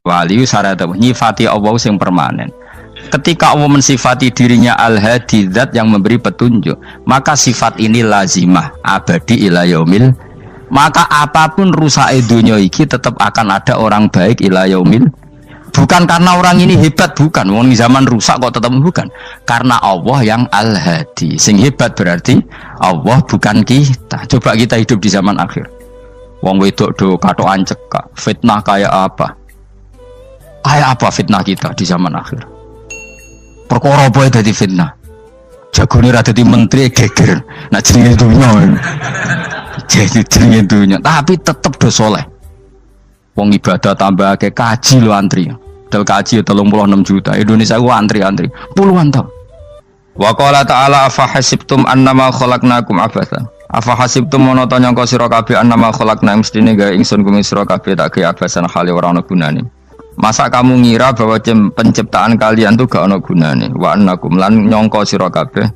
wali syarat nyifati Allah yang permanen. Ketika Allah mensifati dirinya al-hadi, zat yang memberi petunjuk, maka sifat ini lazimah abadi ila yaumil. Maka apapun rusak dunia iki tetap akan ada orang baik ila yaumil. Bukan karena orang ini hebat, bukan. Wong zaman rusak kok tetap bukan. Karena Allah yang al-hadi. Sing hebat berarti Allah, bukan kita. Coba kita hidup di zaman akhir. Wong wedok do katokan cekak. Fitnah kayak apa? Kayak apa fitnah kita di zaman akhir? Perkara apa dadi fitnah? Jagone ra dadi menteri geger. Nak jenenge dunya. Jadi jenenge dunya, tapi tetep do saleh. Wong ibadah tambah ke kaji lo antri. Dal kaji 36 juta. Indonesia ku antri-antri puluhan tahun. Wa qala ta'ala afa hasibtum annama khalaqnakum abatsan. Afa hasibtum mono ta nyangka sira kabeh annama khalaqna mestine gawe ingsun kuwi sira kabeh tak gawe abasan khali ora ana gunane. Masa kamu ngira bahwa penciptaan kalian tuh gak ana gunane? Wa annakum lan nyangka sira kabeh.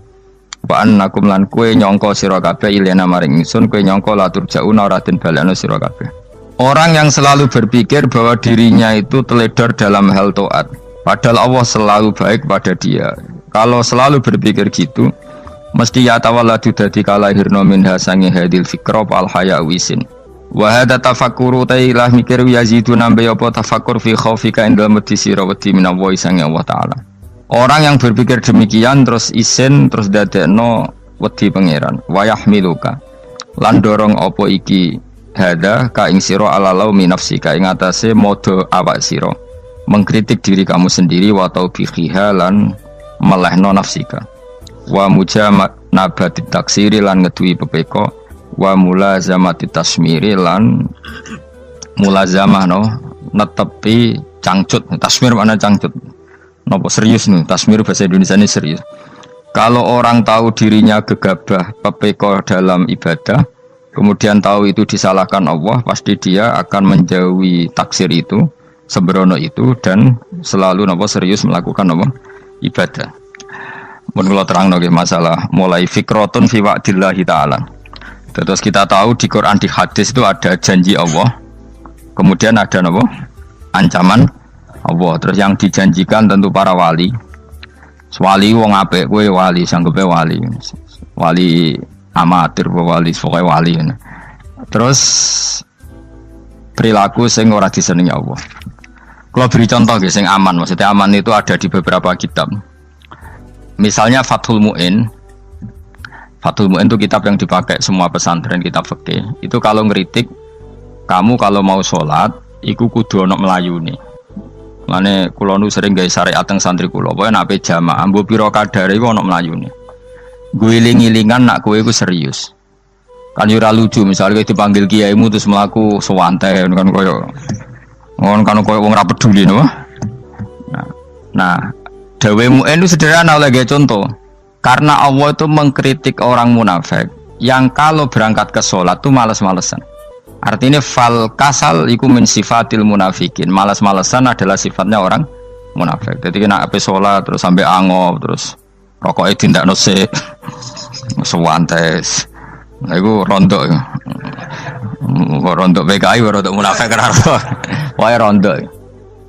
Wa annakum lan kowe nyangka sira kabeh ilena maring ingsun kowe nyangka la turjauna ora den balekno sira kabeh. Orang yang selalu berpikir bahwa dirinya itu teledor dalam hal taat, padahal Allah selalu baik pada dia. Kalau selalu berpikir gitu, mesti ya tawalladu dadi kalahirna minha sange hadil fikra al haya wisin. Wa hadza tafakkuru tailah mikir yazidu nambe apa tafakkur fi khaufika indal mudisira wedi minallahi sange Allah taala. Orang yang berpikir demikian terus isin terus dadekno wedi pangeran. Wa yahmiluka lan dorong apa iki hada ka ing sira ala laumi nafsika ing atase modo awak sira mengkritik diri kamu sendiri wa taubihiha lan melehno nafsika wa mujanabati taksiri lan ngeduwi pepeko wa mulazamati tasmiri lan mulazamah no netepi cangcut. Tasmir mana cangcut napa serius nih tasmir bahasa Indonesia ini serius. Kalau orang tahu dirinya gegabah pepeko dalam ibadah kemudian tahu itu disalahkan Allah, pasti dia akan menjauhi taksir itu, sembrono itu, dan selalu serius melakukan ibadah. Menurut terang masalah mulai fikrotun fi wa'dillahi ta'ala. Terus kita tahu di Quran di hadis itu ada janji Allah, kemudian ada ancaman Allah. Terus yang dijanjikan tentu para wali. Wali wong apik kowe wali, sanggepe wali. Wali amatir wali pokoknya wali. Terus perilaku sing ora disenengi Allah. Kalau beri contoh sing aman, maksudnya aman itu ada di beberapa kitab. Misalnya Fathul Mu'in. Fathul Mu'in itu kitab yang dipakai semua pesantren, kitab fikih. Itu kalau ngeritik kamu kalau mau sholat iku kudu ana melayune. Lane kula nu sering gawe syariat teng santri kula, pokoke nek jamaah mbuh pira kadare iku ana melayune. Guling-gilingan nak kowe iku serius. Kan yo ora lucu misalnya kowe dipanggil kiaimu terus mlaku sewantai kan koyo wong ora peduli no. Nah, dawe Mu'in itu sederhana oleh contoh. Karena Allah itu mengkritik orang munafik yang kalau berangkat ke sholat tuh malas-malesan. Artinya fal kasal iku min sifatil munafikin. Malas-malesan adalah sifatnya orang munafik. Jadi kena ape sholat terus sampai angop terus rokoknya tindak nose sewantes. Nah itu rontok ya. Rontok PKI rontok munafik raro. Wah rontok.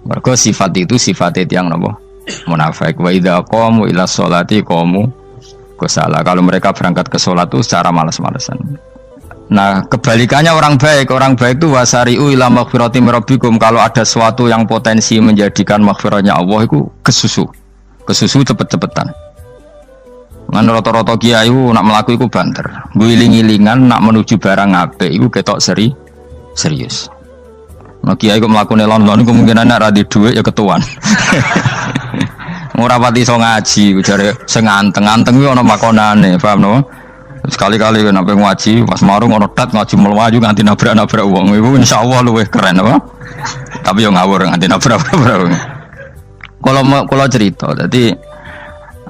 Mergo sifat itu sifatnya yang nopo munafik. Wa idza qamu ila sholati qamu kusala. Kalau mereka berangkat ke sholat itu secara malas-malesan. Nah kebalikannya orang baik itu wasari'u ila maghfirati mirabbikum. Kalau ada sesuatu yang potensi menjadikan maghfiratnya Allah itu kesusu cepet-cepetan. Ngan rata-rata kiai nak melaku iku banter. Guling-gilingan nak menuju barang apik iku ketok serius. Nah kiai kok mlakune lon-lon kemungkinan nek ra di dhuwit ya ketuan. Ora pati iso ngaji jare sing anteng-anteng kuwi ana makonane, paham no? Sekali-kali nek ngaji pas marung ana tat ngaji mlayu nganti nabrak-nabrak wong. Iku insyaallah luwih keren apa? Tapi yo ngawur nganti nabrak-nabrak. Kalau cerita dadi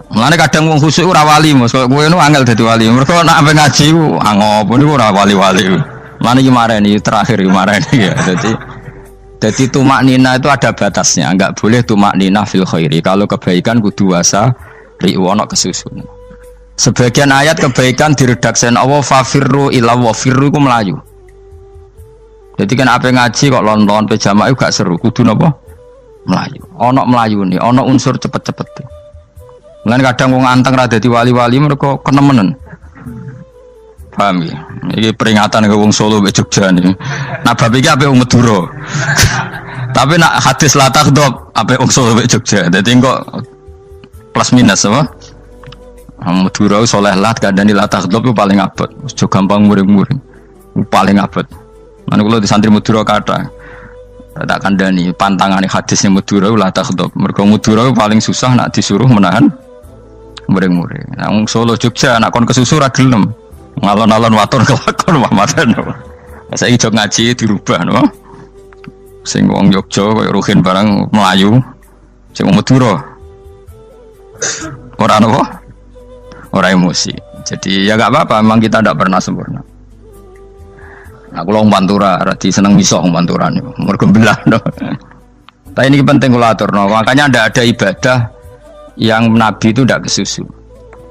mulane kadang wong khusuk ora wali Mas, kowe nu angel dadi wali. Mergo nek ampe ngaji ku angop niku ora wali-wali. Mulane iki mareni terakhir iki mareni ya. Jadi tumak nina itu ada batasnya, enggak boleh tumak nina fil khairi. Kalau kebaikan kudu wasa riwana kesusun. Sebagian ayat kebaikan diredaksikan Allah fafirru ila wa firru ku melayu. Jadi kan apa ngaji kok lon-lon pe jamaah gak seru, kudu napa? Melayu. Ono Melayu nih, ono unsur cepet-cepet. Lan kadang wong anteng ra dadi wali-wali mereka kenemenen. Paham ya? Ini peringatan ke wong Solo mbek Jogja nih. Nah bab iki ape wong Madura. Tapi nak hadis la takhdhab ape wong Solo mbek Jogja. Dadi kok plus minus apa? Madura soleh lah kandhani la takhdhab itu paling abot. Aja gampang muring-muring. Paling abot. Lan kula di santri Madura kathah. Tak kandhani pantangane hadisnya Madura la takhdhab. Mergo Madura paling susah nak disuruh menahan muring-muring. Nah wong Solo Jogja nak kon kesusu ra gelem. Ngalon-alon waton kelakon Muhammadan. Saiki jog ngaji dirubah no. Sing wong Jogja kaya Ruhin barang Melayu. Sing wong Madura. Ora apa? Ora emosi. Jadi ya enggak apa-apa, memang kita tidak pernah sempurna. Aku wong Pantura, radi seneng misok wong Pantura niku. Mergo belah no. Tapi ini penting kula aturno. Makanya ada ibadah yang Nabi itu tidak kesusu.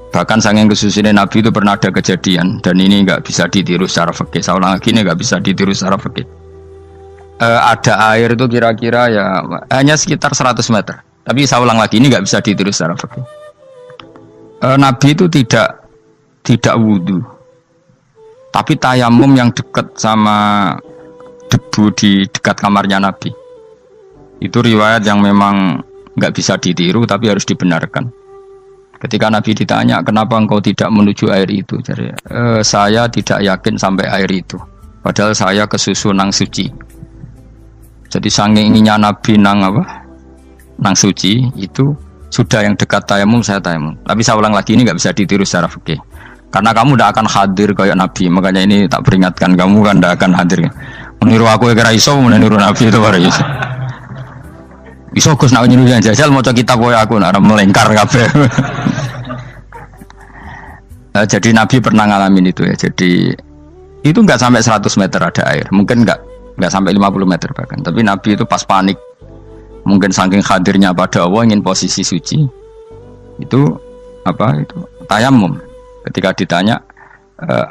Bahkan saking kesusunya Nabi itu pernah ada kejadian dan ini nggak bisa ditiru secara fikih. Saya ulang lagi ini nggak bisa ditiru secara fikih. Ada air itu kira-kira ya hanya sekitar 100 meter. Tapi saya ulang lagi ini nggak bisa ditiru secara fikih. Nabi itu tidak wudu, tapi tayamum yang dekat sama debu di dekat kamarnya Nabi. Itu riwayat yang memang nggak bisa ditiru tapi harus dibenarkan. Ketika Nabi ditanya, kenapa engkau tidak menuju air itu? Jadi, saya tidak yakin sampai air itu. Padahal saya kesusu nang suci. Jadi saking inginnya Nabi nang apa? Nang suci itu sudah yang dekat tayamum saya tayamum. Tapi saya ulang lagi ini nggak bisa ditiru secara fikih. Karena kamu tidak akan hadir kayak Nabi. Makanya ini tak peringatkan kamu kan tidak akan hadir. Meniru aku ya kira iso, meniru Nabi itu baru iso. Iso Gus nak nyuruh yang jajal mau kitab koyo aku nak melengkar kabeh. Jadi Nabi pernah ngalamin itu ya. Jadi itu enggak sampai 100 meter ada air. Mungkin enggak sampai 50 meter bahkan. Tapi Nabi itu pas panik. Mungkin saking hadirnya pada Allah ingin posisi suci. Itu apa itu? Tayamum. Ketika ditanya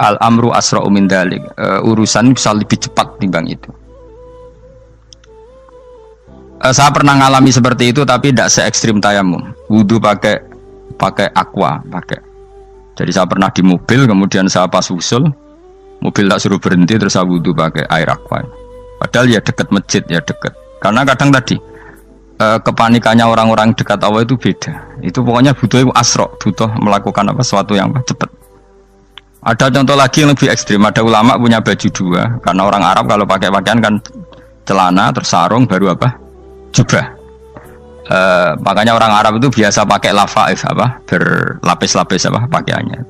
al-amru asra'u min dzalik. Urusan bisa lebih cepat timbang itu. Saya pernah ngalami seperti itu tapi tidak se ekstrim tayamum. Wudu pakai aqua, pakai. Jadi saya pernah di mobil kemudian saya pas usul mobil tak suruh berhenti terus saya wudu pakai air aqua. Padahal ya dekat masjid ya dekat. Karena kadang tadi kepanikannya orang-orang dekat Allah itu beda. Itu pokoknya butuh asro, butuh melakukan apa sesuatu yang cepat. Ada contoh lagi yang lebih ekstrim. Ada ulama punya baju dua karena orang Arab kalau pakai pakaian kan celana terus sarung baru apa? Jubah. Makanya orang Arab itu biasa pakai lafaif apa berlapis-lapis apa pakaiannya.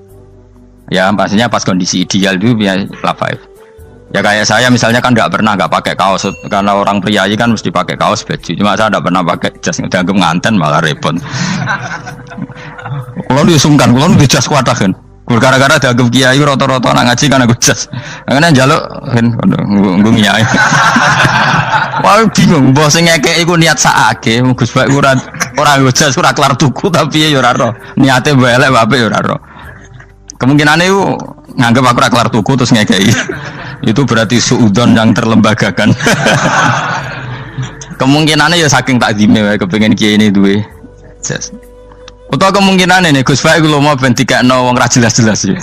Ya pastinya pas kondisi ideal itu biasa lafaif. Ya kayak saya misalnya kan nggak pakai kaos karena orang priayi kan mesti pakai kaos baju. Cuma saya nggak pernah pakai jas udah nganten malah repot. Kalau disungkan, kalau di jas kuatah kan. Gara-gara dianggap kiai roto-roto nak ngaji kan aku jas. Karena jaluk kan nggung kiai. Wah bingung, bos ngekek iku niat sakake, Gus Baik ora jas ora kelar tuku tapi ya ora ro. Niate elek bape ya ora ro. Kemungkinane iku nganggep aku ora kelar tuku terus ngekeki. Itu berarti suudon yang terlembagakan. Kemungkinannya ya saking takdime wae kepengin kiai ini duwe jas. Utawa kemungkinan ini Gus Baik lu mau ben dikekno wong ra jelas-jelas ya.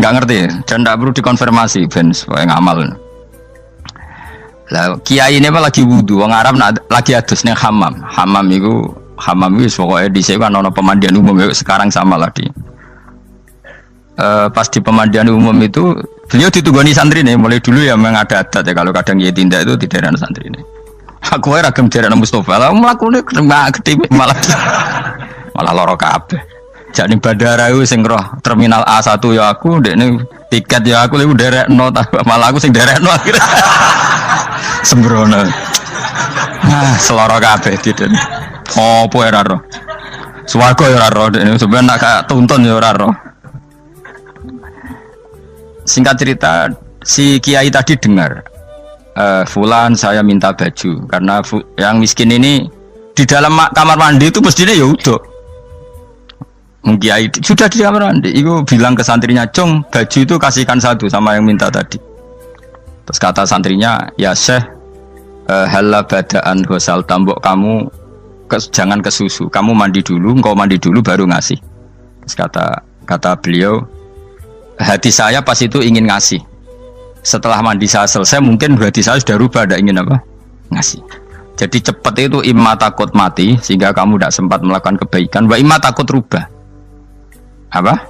Enggak ngerti dan ndak perlu dikonfirmasi ben supaya ngamal. Lah kiai ini apa lagi wudu wong Arab lagi adus ning hammam. Hammam iku pokoke dhisik kan ana pemandian umum sekarang sama lagi. Pas di pemandian umum itu beliau ditunggoni santri nih mulai dulu ya memang ada adat ya kalau kadang kiai tindak itu di daerah santri nih. Aku ora gem daerah Mustofa lah mlakune gede malah loro kabeh. Jak ning bandara iku sing roh terminal A1 ya aku, ndekne tiket ya aku lha nderekno malah aku sing nderekno akhire. Sembrono. Seloro kabeh diden. Opo ora roh. Swarga ya ora roh ndekne sampeyan nak gak tuntun ya ora roh. Singkat cerita si kiai tadi dengar fulan saya minta baju karena yang miskin ini di dalam kamar mandi itu mestinya ya udah. Kiai sudah di kamar mandi, itu bilang ke santrinya, "Cung, baju itu kasihkan satu sama yang minta tadi." Terus kata santrinya, "Ya Syekh, Hala badaan gosal tambok kamu jangan ke susu, kamu mandi dulu, engkau mandi dulu baru ngasih. Terus kata beliau, hati saya pas itu ingin ngasih. Setelah mandi saya selesai, mungkin hati saya sudah rubah, tidak ingin apa? Ngasih. Jadi cepat itu imma takut mati sehingga kamu tidak sempat melakukan kebaikan, wa imma takut rubah. Apa?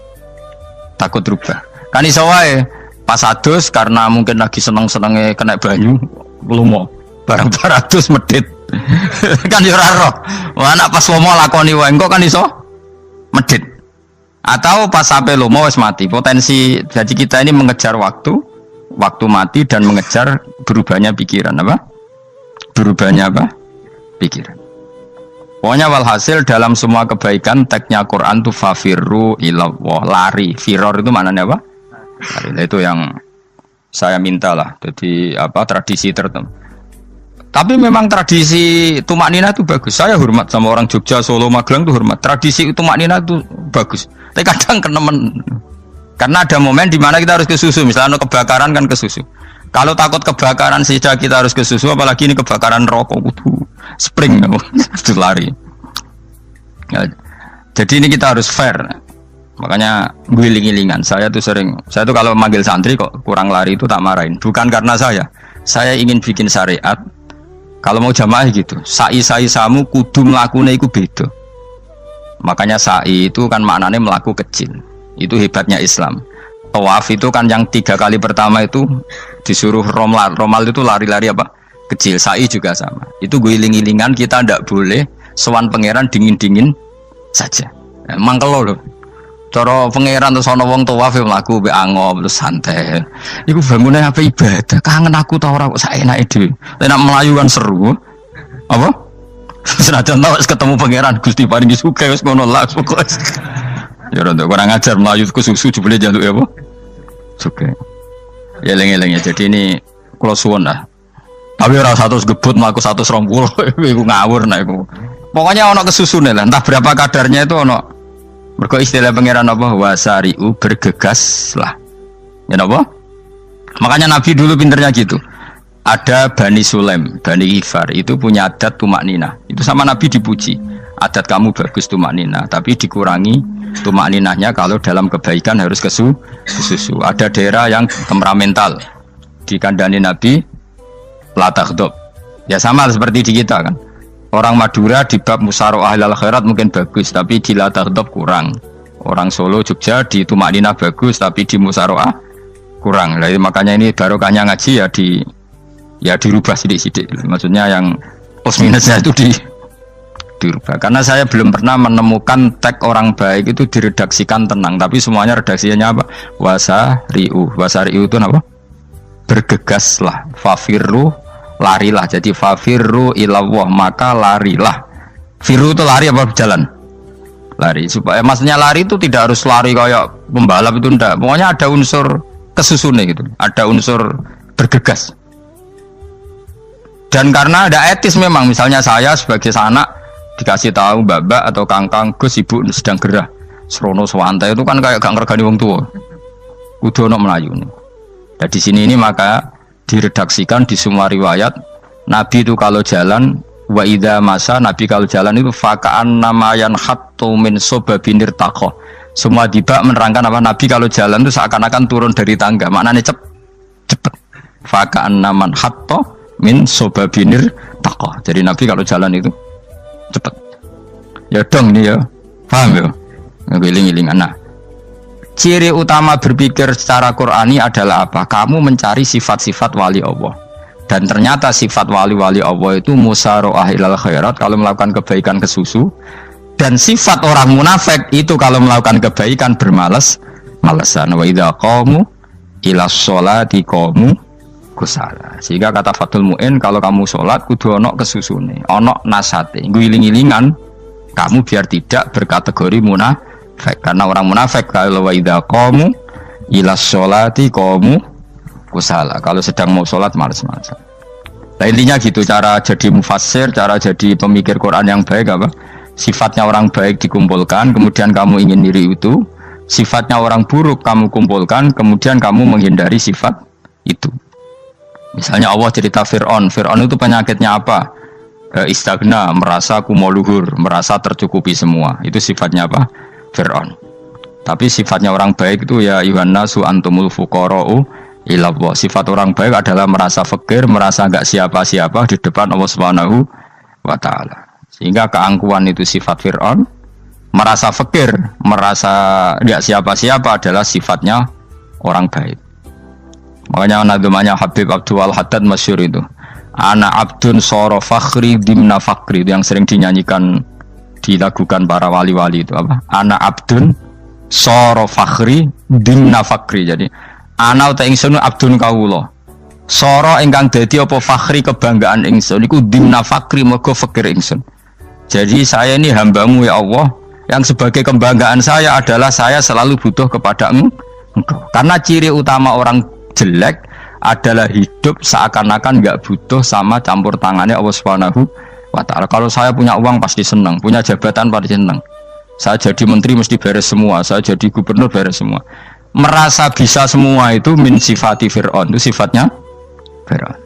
Takut rubah. Kan iso wae pas adus karena mungkin lagi seneng-senenge kena banyu, lumo. Barang 200 medit. Kan yo ora roh. Wah anak pas lomo lakoni wae engko kan iso medit. Atau pas sampai lomo wis mati. Potensi jadi kita ini mengejar waktu mati dan mengejar berubahnya pikiran apa? Berubahnya apa? Pikiran. Pokoknya walhasil dalam semua kebaikan teksnya Quran tuh fafirru ilallah, lari. Firor itu maknanya apa? Lari. Nah, itu yang saya minta lah. Jadi apa tradisi tertentu. Tapi memang tradisi tumak nina itu bagus. Saya hormat sama orang Jogja, Solo, Magelang tuh hormat. Tradisi tumak nina itu bagus. Tapi kadang kenemen. Karena ada momen di mana kita harus ke susu. Misalnya kebakaran kan ke susu. Kalau takut kebakaran sehingga kita harus ke susu, apalagi ini kebakaran rokok, spring, itu lari. Ya, jadi ini kita harus fair. Makanya guling-gilingan. Saya tuh kalau manggil santri kok kurang lari itu tak marahin. Bukan karena saya ingin bikin syariat. Kalau mau jamaah gitu, sa'i samu kudu melakukan itu beda. Makanya sa'i itu kan maknanya melaku kecil. Itu hebatnya Islam. Tawaf itu kan yang 3 kali pertama itu disuruh romal itu lari-lari apa? Kecil. Sa'i juga sama. Itu guling-gilingan kita ndak boleh sowan pangeran dingin-dingin saja. Emang kalau loh. Cara pangeran terus ana wong tawaf mlaku mbek angop terus santai. Iku bangune apa ibadah? Kangen aku ta ora kok saenake dhewe. Nek melayu kan seru. Apa? Senajan tau ketemu pangeran Gusti paringi sugih wis ngono lah pokoke. Ya ora kurang ajar melayu ke susu jebule njaluk ya apa? Oke. Ya eling-eling ya. Jadi ini kula suwun lah. Tapi ora 100 gebut mlaku 120 iku ngawur nek iku. Pokoknya ana kesusune lah, entah berapa kadarnya itu ana. Mergo istilah pangeran apa wasari'u bergegas lah. Ya apa? Makanya Nabi dulu pinternya gitu. Ada Bani Sulaim, Bani Ifar itu punya adat tumak nina. Itu sama Nabi dipuji. Adat kamu bagus tumak nina, tapi dikurangi tumak ninahnya kalau dalam kebaikan harus ke susu. Ada daerah yang temperamental. Dikandani Nabi la taghdab. Ya sama seperti di kita kan. Orang Madura di bab musyaroah ilal khairat mungkin bagus, tapi di la taghdab kurang. Orang Solo, Jogja di tumak ninah bagus, tapi di musyaroah kurang. Jadi makanya ini barokahnya ngaji ya dirubah sidik-sidik. Maksudnya yang plus minusnya itu dirubah. Karena saya belum pernah menemukan tag orang baik itu diredaksikan tenang, tapi semuanya redaksinya apa? Wasari'u itu apa? Bergegaslah, fafirru, larilah. Jadi fafirru ilallah, maka larilah. Firu itu lari apa berjalan? Lari. Supaya maksudnya lari itu tidak harus lari kayak pembalap itu enggak. Pokoknya ada unsur kesusune gitu. Ada unsur bergegas. Dan karena ada etis memang, misalnya saya sebagai anak dikasih tahu babak atau kangkang Gus ibu sedang gerah serono swantai itu kan kayak gak ngergani wong tua kudu ono melayu nih. Dan di sini ini maka diredaksikan di semua riwayat Nabi itu kalau jalan wa idza masa, Nabi kalau jalan itu faka'an namayan hattu min sobabinir taqo. Semua dibak menerangkan apa Nabi kalau jalan itu seakan-akan turun dari tangga, maknanya cepet. Faka'an naman hatto min sobabinir taqo. Jadi Nabi kalau jalan itu cepet. Ya dong ini ya. Paham ya? Ngiling-ngiling anak. Ciri utama berpikir secara Qur'ani adalah apa? Kamu mencari sifat-sifat wali Allah. Dan ternyata sifat wali-wali Allah itu musyaroah ilal khairat, kalau melakukan kebaikan ke susu. Dan sifat orang munafik itu kalau melakukan kebaikan bermalas-malasan. Wa idza qamu ila sholati qamu kusala. Sehingga kata Fathul Mu'in, kalau kamu sholat kudu ono kesusune, ono nasate, guling-gilingan kamu biar tidak berkategori munafik. Karena orang munafik kalau wa idza qamu ila sholati qamu kusala, kalau sedang mau sholat malas-malasan. Nah intinya gitu cara jadi mufassir, cara jadi pemikir Quran yang baik apa? Sifatnya orang baik dikumpulkan, kemudian kamu ingin diri itu. Sifatnya orang buruk kamu kumpulkan, kemudian kamu menghindari sifat itu. Misalnya Allah cerita Fir'aun. Fir'aun itu penyakitnya apa? Istagna, merasa kumoluhur, merasa tercukupi semua. Itu sifatnya apa? Fir'aun. Tapi sifatnya orang baik itu ya Yuhannasu antumul fuqara'u ilallah. Sifat orang baik adalah merasa fakir, merasa enggak siapa-siapa di depan Allah Subhanahu wa taala. Sehingga keangkuhan itu sifat Fir'aun, merasa fakir, merasa enggak siapa-siapa adalah sifatnya orang baik. Makanya nadumanya Habib Abdul Haddad masyhur itu. Ana abdun soro fakhri dimna fakri, itu yang sering dinyanyikan dilakukan para wali-wali itu apa? Ana abdun soro fakhri dimna fakri. Jadi ana uta ingsun abdun kawula. Soro ingkang dadi apa fakhri kebanggaan ingsun iku dimna fakri mergo fakir ingsun. Jadi saya ini hambamu ya Allah, yang sebagai kebanggaan saya adalah saya selalu butuh kepada Engkau. Karena ciri utama orang jelek adalah hidup seakan-akan nggak butuh sama campur tangannya Allah Subhanahu wa taala. Kalau saya punya uang pasti senang, punya jabatan pasti senang. Saya jadi menteri mesti beres semua, saya jadi gubernur beres semua. Merasa bisa semua itu min sifati Fir'aun, itu sifatnya Fir'aun.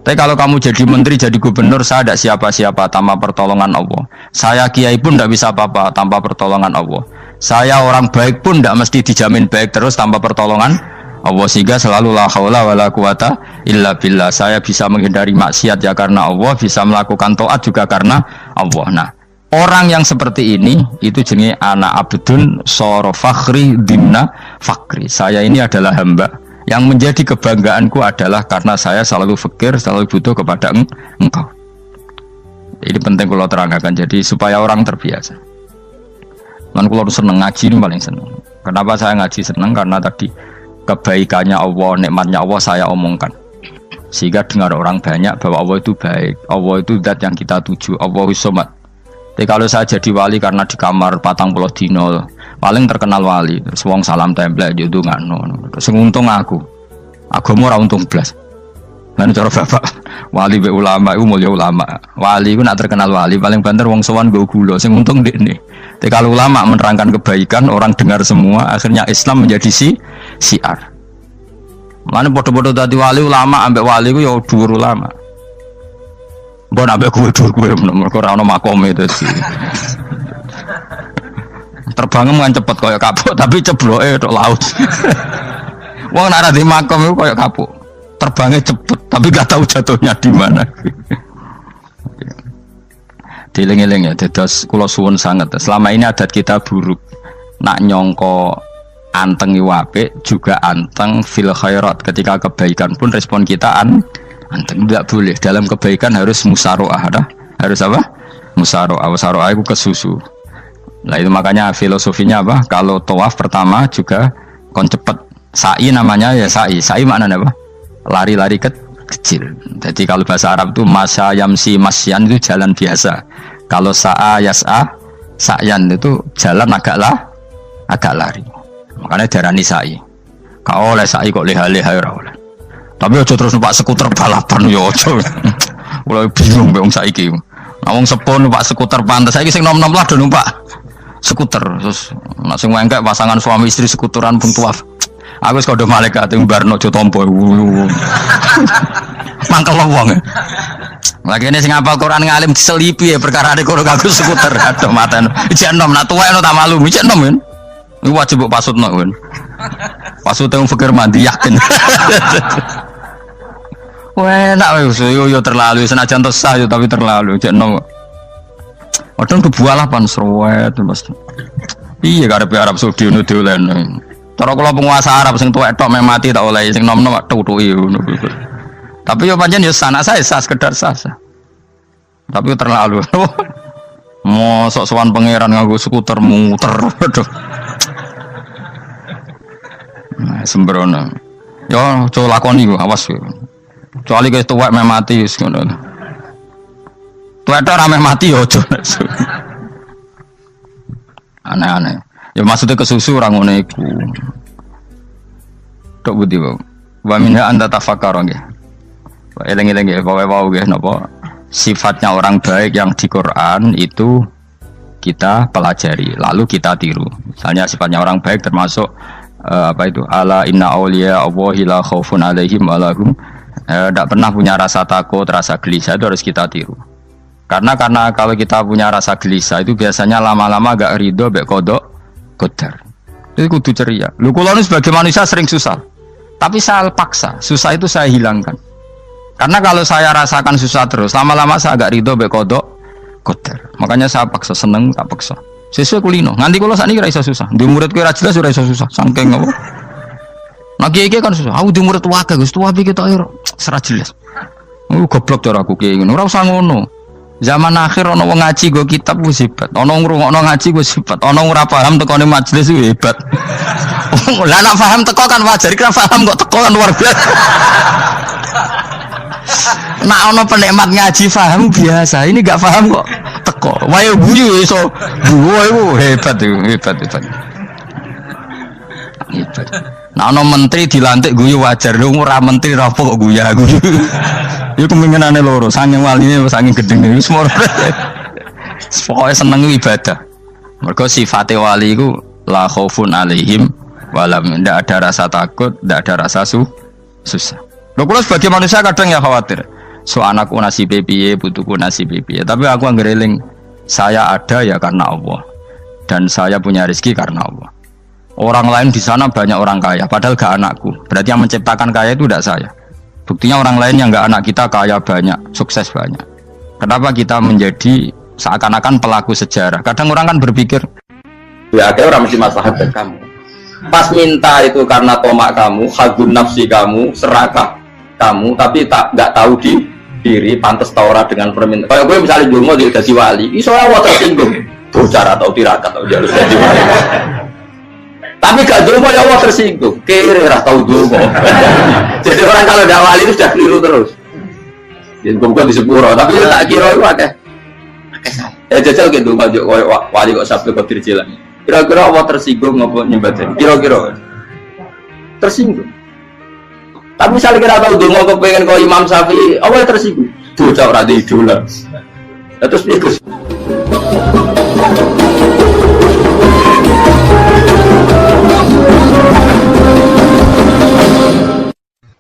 Tapi kalau kamu jadi menteri, jadi gubernur, saya tidak siapa-siapa tanpa pertolongan Allah. Saya kiai pun tidak bisa apa-apa tanpa pertolongan Allah. Saya orang baik pun tidak mesti dijamin baik terus tanpa pertolongan Allah, sehingga selalu la haula wala quwata illa billah. Saya bisa menghindari maksiat ya karena Allah, bisa melakukan taat juga karena Allah. Nah, orang yang seperti ini itu jenis ana abdun soro fakhri dimna fakri. Saya ini adalah hamba yang menjadi kebanggaanku adalah karena saya selalu fakir, selalu butuh kepada Engkau. Ini penting kalau terangkan, jadi supaya orang terbiasa. Man kalau seneng ngaji ini paling seneng. Kenapa saya ngaji seneng? Karena tadi kebaikannya Allah, nikmatnya Allah saya omongkan. Sehingga dengar orang banyak bahwa Allah itu baik, Allah itu zat yang kita tuju, Allahus Somad. Tapi kalau saya jadi wali karena di kamar 40 dino, paling terkenal wali, terus wong salam template itu nggak no. Terus untung aku mau untung belas. Lan cara bapak wali be ulama itu mulia ulama. Wali itu nak terkenal wali paling banter wong sowan go gula, sing untung dekne. Tapi kalau ulama menerangkan kebaikan, orang dengar semua, akhirnya Islam menjadi siar. Mana bodoh-bodoh tadi wali ulama ambek wali ku ya dhuwur ulama. Mbok ambek kuwe dhuwur kuwe mergo ora ono makome itu sih. Terbangnya mungkin cepet kayak kapuk tapi cebloke tok laut. Wong nek ora di makom iku kayak kapuk. Terbangnya cepet tapi gak tahu jatuhnya di mana. Dieling-eling ya, dados kula suwun sanget. Selama ini adat kita buruk. Nak nyongko anteng apik juga anteng fil khairat. Ketika kebaikan pun respon kita anteng, tidak boleh. Dalam kebaikan harus musaroah, harus apa? Musaroah. Musaroah itu kesusu. Nah itu makanya filosofinya apa? Kalau tawaf pertama juga kon cepet. Sa'i namanya ya sa'i. Sa'i maknanya apa? Lari-lari kecil. Jadi kalau bahasa Arab itu masya yamsi masyan itu jalan biasa. Kalau sa'a yas'a sa'yan itu jalan agak lari. Makanya darani sa'i. Kau oleh sa'i kok leha-leha ora oleh. Tapi aja terus numpak skuter balapan yo aja. Mulai bingung mbek wong saiki. Nah wong sepo numpak skuter pantes saiki sing nom-nom lah do numpak skuter. Terus nek sing wengkek pasangan suami istri skuteran pun tuaf. Aku wis kodho malaikat mbarno aja tampa. Mangkel wong. Lagi ini sing hafal Quran ngalim diselipi ya perkara ada kono kagum skuter. Aduh maten. Ijek nom nak tuwek no tak malu. Ijek nom kan. Iku wajib mbok pasutno kan. Pasut teng fikir mandi yakin. Wah, enak wis yo terlalu senajan to sah yo tapi terlalu ijek nom. Padahal kebualapan serwet Mas. Iya karepe Arab Saudi ngono diolehno. Cara kula penguasa Arab sing tuwek tok meh mati tak oleh sing nom-nom tutuki ngono. Tapi yo pancen yo sana saya sah sekedar sah. Tapi terlalu. Mosok sowan pangeran nganggo skuter muter. Aduh. Nah, sembrono. Yo coba lakoni yo awas yo. Kecuali guys tuwek meh mati wis ngono. Tuwek tok ora meh mati yo aja. Aneh-aneh. Ya maksudnya kesusu orang ngono iku. Tok budi wae. Wa minha anta tafakkar nggih. Eleng-eleng nggih wae-wae nggih napa sifatnya orang baik yang di Quran itu kita pelajari lalu kita tiru. Misalnya sifatnya orang baik termasuk apa itu ala inna auliya Allahi la khaufun alaihim wa lahum Tidak pernah punya rasa takut, rasa gelisah itu harus kita tiru. Karena kalau kita punya rasa gelisah itu biasanya lama-lama gak ridho, bek kodok, kodar. Itu kudu ceria. Lu kalau ini sebagai manusia sering susah, tapi saya paksa, susah itu saya hilangkan. Karena kalau saya rasakan susah terus, lama-lama saya agak ridho, bek kodok, kodar. Makanya saya paksa, seneng tak paksa. Sesuai kulino. Nanti kalau saat ini rasa susah. Di murid kira jelas sudah rasa susah. Sangking apa? Nah kiai kan susah. Aku di murid wakai, gus tua kita air serat jelas. Goblok cara aku kiai ngono. Ora usah ngono. Zaman akhir ono wong ngaji go kitab wis hebat. Ono ngrungokno ngaji wis hebat. Ono ora paham tekone majelis wis hebat. Lah nek paham teko kan wajar, kira paham kok teko kan luar biasa. Nak ono penikmat ngaji paham biasa. Ini enggak paham kok teko. Wae guyu iso. Guyu hebat. Nah ono menteri dilantik guyu wajar. Lu ora menteri rapo kok guyu. Iku kemungkinane loro, saking waline saking gedenge wis moro. Pokoke seneng ibadah. Mergo sifate wali iku la khaufun alaihim walam, ndak ada rasa takut, ndak ada rasa susah. Lho kula sebagai manusia kadang ya khawatir. So anakku nasib piye, putuku nasib piye. Tapi aku anggereling saya ada ya karena Allah. Dan saya punya rezeki karena Allah. Orang lain di sana banyak orang kaya, padahal gak anakku. Berarti yang menciptakan kaya itu tidak saya. Buktinya orang lain yang gak anak kita kaya banyak, sukses banyak. Kenapa kita menjadi seakan-akan pelaku sejarah? Kadang orang kan berpikir, ya akhirnya orang mesti masalah buat kamu. Pas minta itu karena tomak kamu, hagun nafsi kamu, serakah kamu, tapi nggak tahu diri, pantas taura dengan permintaan. Kalau gue misalnya dungo jadi wali, iso Allah tersinggung, bocor atau tirakat atau jalur jadi wali. Tapi gak dungo ya Allah tersinggung, kira tahu dungo. Jadi orang kalau tidak wali itu sudah keliru terus. Jadi gue di sepuro, tapi tak kira itu ada. Ya jajal gitu, wali kok sabtu kok dirjilan. Kira-kira Allah tersinggung ngopo nyembatin? Kira-kira tersinggung. Tapi misalnya kita tahu dungo kepengen kau Imam Syafi'i, Allah tersinggung. Bocah ora di idola. Terus ikut.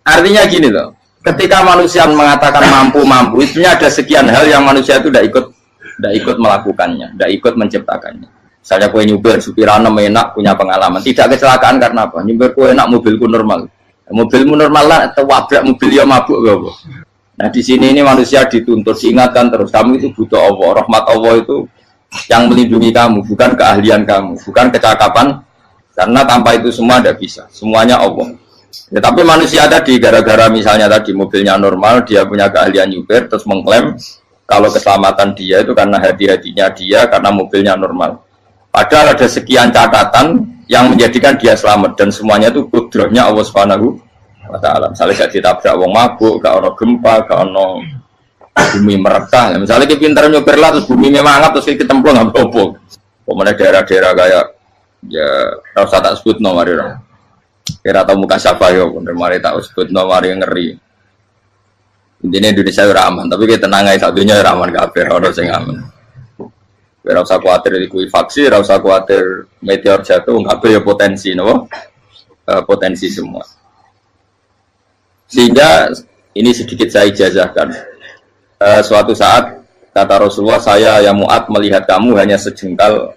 Artinya gini loh, ketika manusia mengatakan mampu, itunya ada sekian hal yang manusia itu tidak ikut melakukannya, tidak ikut menciptakannya. Misalnya kue nyupir, supirana enak, punya pengalaman, tidak kecelakaan karena apa? Nyupir kue enak, mobilku normal. Mobilmu normal lah, atau wabrak mobil yang mabuk gak apa. Nah di sini ini manusia dituntut, diingatkan terus, kamu itu butuh Allah, rahmat Allah itu yang melindungi kamu, bukan keahlian kamu, bukan kecakapan, karena tanpa itu semua tidak bisa, semuanya Allah. Ya, tapi manusia tadi gara-gara misalnya tadi mobilnya normal, dia punya keahlian nyupir, terus mengklaim kalau keselamatan dia itu karena hati-hatinya dia, karena mobilnya normal. Padahal ada sekian catatan yang menjadikan dia selamat dan semuanya itu kudrahnya Allah Subhanahu wa Ta'ala. Misalnya gak ditabrak wong mabuk, gak ono gempa, gak ono bumi merekah. Misalnya kita pintar nyupir lah terus bumi memangat terus kita templung nggak apa-apa. Kemudian daerah-daerah kayak ya rasa tak sebut nomor orang. Kira tahu muka siapa yo, bener mari tak sebut nomor yang ngeri. Intinya Indonesia ora aman, tapi kita tenang aja satunya ora aman kabeh, ora sing aman. Ora usah kuatir likuifaksi, ora usah kuatir meteor jatuh, kabeh ya potensi, no? Potensi semua. Sehingga ini sedikit saya ijazahkan. Suatu saat kata Rasulullah, saya ya Mu'ad melihat kamu hanya sejengkal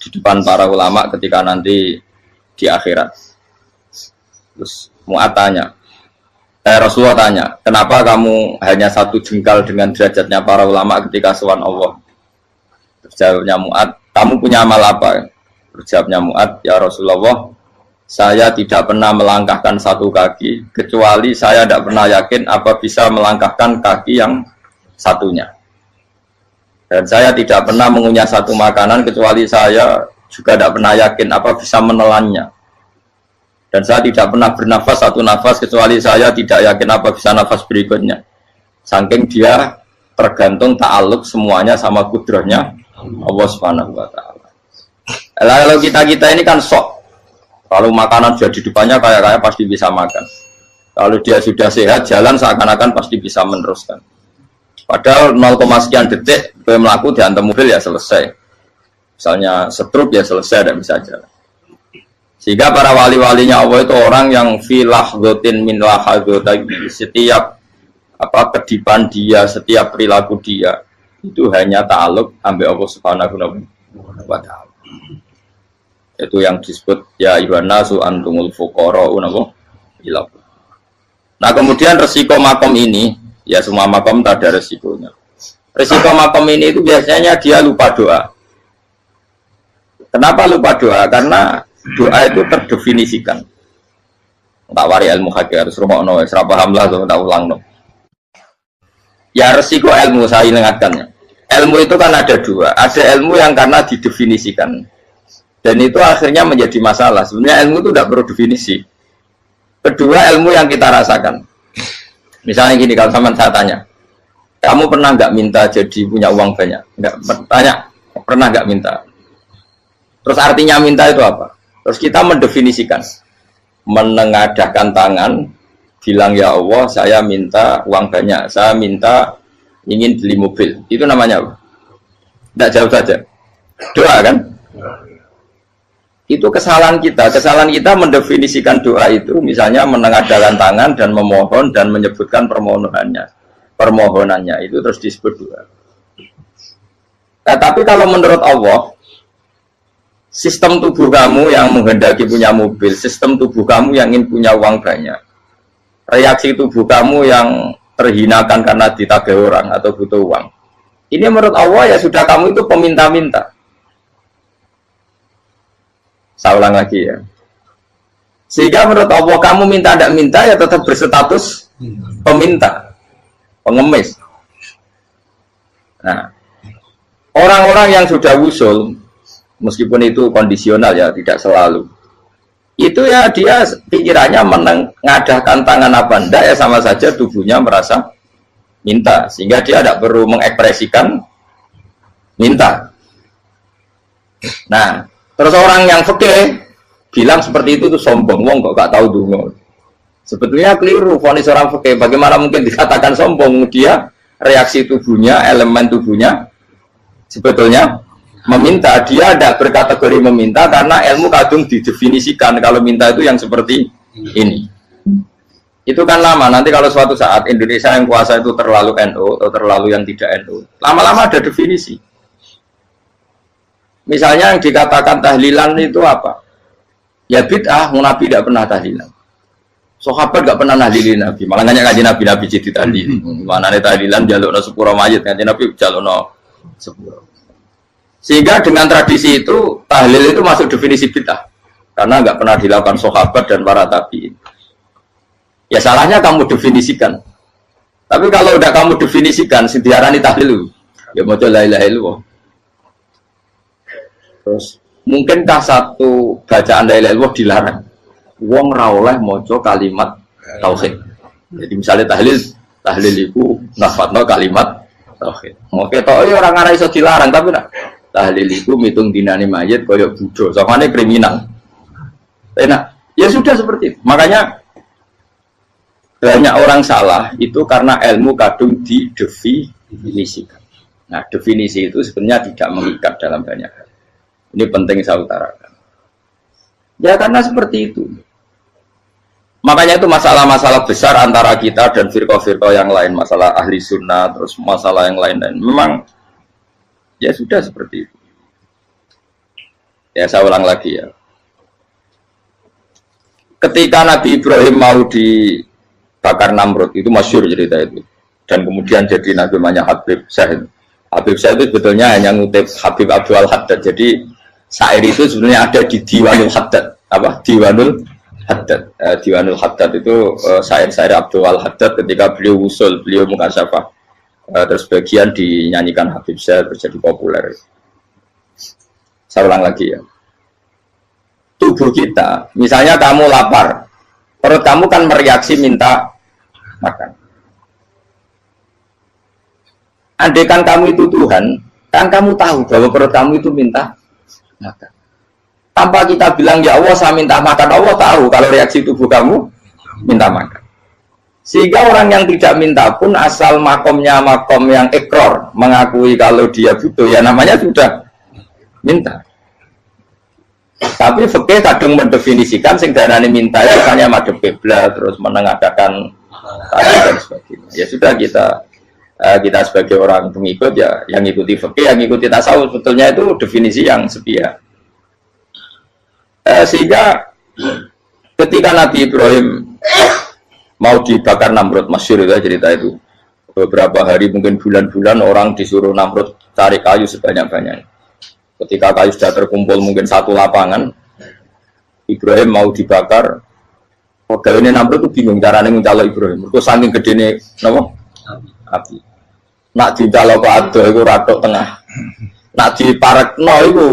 di depan para ulama ketika nanti di akhirat. Terus Mu'ad tanya, Rasulullah tanya, kenapa kamu hanya satu jengkal dengan derajatnya para ulama ketika sowan Allah? Jawabnya Mu'ad, kamu punya amal apa? Jawabnya Mu'ad, ya Rasulullah, saya tidak pernah melangkahkan satu kaki, kecuali saya tidak pernah yakin apa bisa melangkahkan kaki yang satunya. Dan saya tidak pernah mengunyah satu makanan, kecuali saya juga tidak pernah yakin apa bisa menelannya. Dan saya tidak pernah bernafas satu nafas, kecuali saya tidak yakin apa bisa nafas berikutnya. Saking dia tergantung ta'aluk semuanya sama kudrahnya Allah Subhanahu wa Ta'ala. Kalau kita ini kan sok. Kalau makanan sudah di depannya kayak pasti bisa makan. Kalau dia sudah sehat, jalan seakan-akan pasti bisa meneruskan. Padahal 0, sekian detik gue melaku dihantam mobil ya selesai. Misalnya stroke ya selesai, tidak bisa jalan. Sehingga para wali-walinya Allah itu orang yang filah dotin min lahadotagi, setiap kedipan dia, setiap perilaku dia itu hanya ta'aluk ambil Allah Subhanahu wa ta'ala. Itu yang disebut ya ayyuhan nasu antumul fuqara'u ila. Nah, kemudian resiko makom ini, ya semua makom tak ada resikonya. Resiko makom ini itu biasanya dia lupa doa. Kenapa lupa doa? Karena doa itu terdefinisikan. Tak wari ilmu hakik harus rumah serah paham lah, tak ulang no. Ya resiko ilmu saya ingatkannya. Ilmu itu kan ada dua. Ada ilmu yang karena didefinisikan, dan itu akhirnya menjadi masalah. Sebenarnya ilmu itu tidak perlu definisi. Kedua, ilmu yang kita rasakan. Misalnya gini, kalau sama saya tanya, kamu pernah nggak minta jadi punya uang banyak? Nggak tanya, pernah nggak minta? Terus artinya minta itu apa? Terus kita mendefinisikan, menengadahkan tangan, bilang ya Allah, saya minta uang banyak, saya minta ingin beli mobil. Itu namanya apa? Tidak jauh saja. Doa kan? Itu kesalahan kita. Kesalahan kita mendefinisikan doa itu, misalnya menengadahkan tangan dan memohon dan menyebutkan permohonannya itu terus disebut doa. Nah, tapi kalau menurut Allah, sistem tubuh kamu yang menghendaki punya mobil, sistem tubuh kamu yang ingin punya uang banyak, reaksi tubuh kamu yang terhinakan karena ditagih orang atau butuh uang, ini menurut Allah ya sudah kamu itu peminta-minta. Saya ulang lagi ya. Sehingga menurut Allah kamu minta tidak minta ya tetap berstatus peminta, pengemis. Nah, orang-orang yang sudah usul, meskipun itu kondisional ya, tidak selalu. Itu ya dia pikirannya menengadahkan tangan apa enggak ya sama saja tubuhnya merasa minta. Sehingga dia tidak perlu mengekspresikan minta. Nah, terus orang yang fikih bilang seperti itu sombong. Wong kok gak tahu dungo. Sebetulnya keliru vonis orang fikih. Bagaimana mungkin dikatakan sombong? Dia reaksi tubuhnya, elemen tubuhnya sebetulnya meminta. Dia tidak berkategori meminta karena ilmu kadung didefinisikan kalau minta itu yang seperti ini. Itu kan lama. Nanti kalau suatu saat Indonesia yang kuasa itu terlalu NU atau terlalu yang tidak NU, lama-lama ada definisi. Misalnya yang dikatakan tahlilan itu apa? Ya bid'ah, Nabi tidak pernah tahlilan. Sahabat tidak pernah nahlilin Nabi. Malah nanya kaji Nabi jadi tahlil. Mana nih tahlilan jalukno sepuro mayit, kaji Nabi jalukno sepuro. Sehingga dengan tradisi itu tahlil itu masuk definisi bid'ah karena nggak pernah dilakukan sahabat dan para tabi'in. Ya salahnya kamu definisikan. Tapi kalau udah kamu definisikan, diarani tahlil, ya mau la ilaha illallah. Terus mungkinkah satu bacaan la ilaha illallah dilarang? Wong ra oleh maca kalimat tauhid. Jadi misalnya tahlil itu nafatno kalimat tauhid. Oke, toh orang arah iso dilarang tapi nak tahlil itu mitung dinane mayit kaya budo, samane kriminal. Enak. Ya sudah seperti itu. Makanya banyak orang salah itu karena ilmu kadung didefinisikan. Nah, definisi itu sebenarnya tidak mengikat dalam banyak hal. Ini penting saya utarakan. Ya karena seperti itu. Makanya itu masalah-masalah besar antara kita dan firqah-firqah yang lain, masalah ahli sunnah, terus masalah yang lain-lain. Memang ya sudah seperti itu. Ya saya ulang lagi ya. Ketika Nabi Ibrahim mau dibakar Namrud, itu masyhur cerita itu. Dan kemudian jadi Nabi namanya Habib Syahid. Habib Syahid itu sebetulnya hanya ngutip Habib Abdul Haddad. Jadi syair itu sebenarnya ada di Diwanul Haddad. Apa? Diwanul Haddad. Diwanul Haddad itu syair-syair Abdul Haddad ketika beliau usul, beliau mukasyafah. Terus bagian dinyanyikan Habib Syahid menjadi populer. Saya ulang lagi ya. Tubuh kita, misalnya kamu lapar, perut kamu kan mereaksi minta makan. Andaikan kamu itu Tuhan, kan kamu tahu bahwa perut kamu itu minta makan. Tanpa kita bilang ya Allah saya minta makan, Allah tahu kalau reaksi tubuh kamu minta makan. Sehingga orang yang tidak minta pun asal makomnya makom yang ikror, mengakui kalau dia butuh, ya namanya sudah minta. Tapi fikih kadang mendefinisikan sing darane minta itu hanya madhep kiblat terus menengahkan tadi dan sebagainya. Ya sudah kita sebagai orang pengikut ya yang ikuti fikih, yang ikuti tasawuf sebetulnya itu definisi yang sepihak. Sehingga ketika Nabi Ibrahim mau dibakar Namrud, masyhur itu cerita itu. Beberapa hari mungkin bulan-bulan orang disuruh Namrud cari kayu sebanyak-banyaknya. Ketika kayu sudah terkumpul mungkin satu lapangan, Ibrahim mau dibakar. Pegawai ini Namrud itu bingung caranya mencalok Ibrahim. Itu saking gedene napa? Api. Nak dicalok ke ado itu ratok tengah. Nak diparekno itu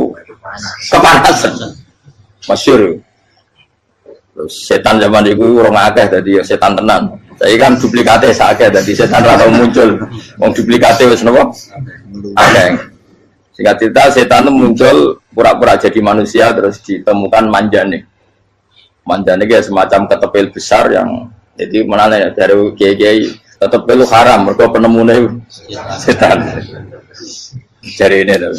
kepanasan. Masyhur. Terus setan zaman itu orang akeh dadi setan tenan. Saya kan duplikatnya sakit, jadi setan rata muncul. Wong duplikatnya wis napa? Akeh. Singkat cerita setan itu muncul pura-pura jadi manusia terus ditemukan manjane. Manjane kayak semacam ketepil besar yang jadi mana ya dari kiai-kiai ketepil haram, mereka penemunya setan. Jadi ini tuh.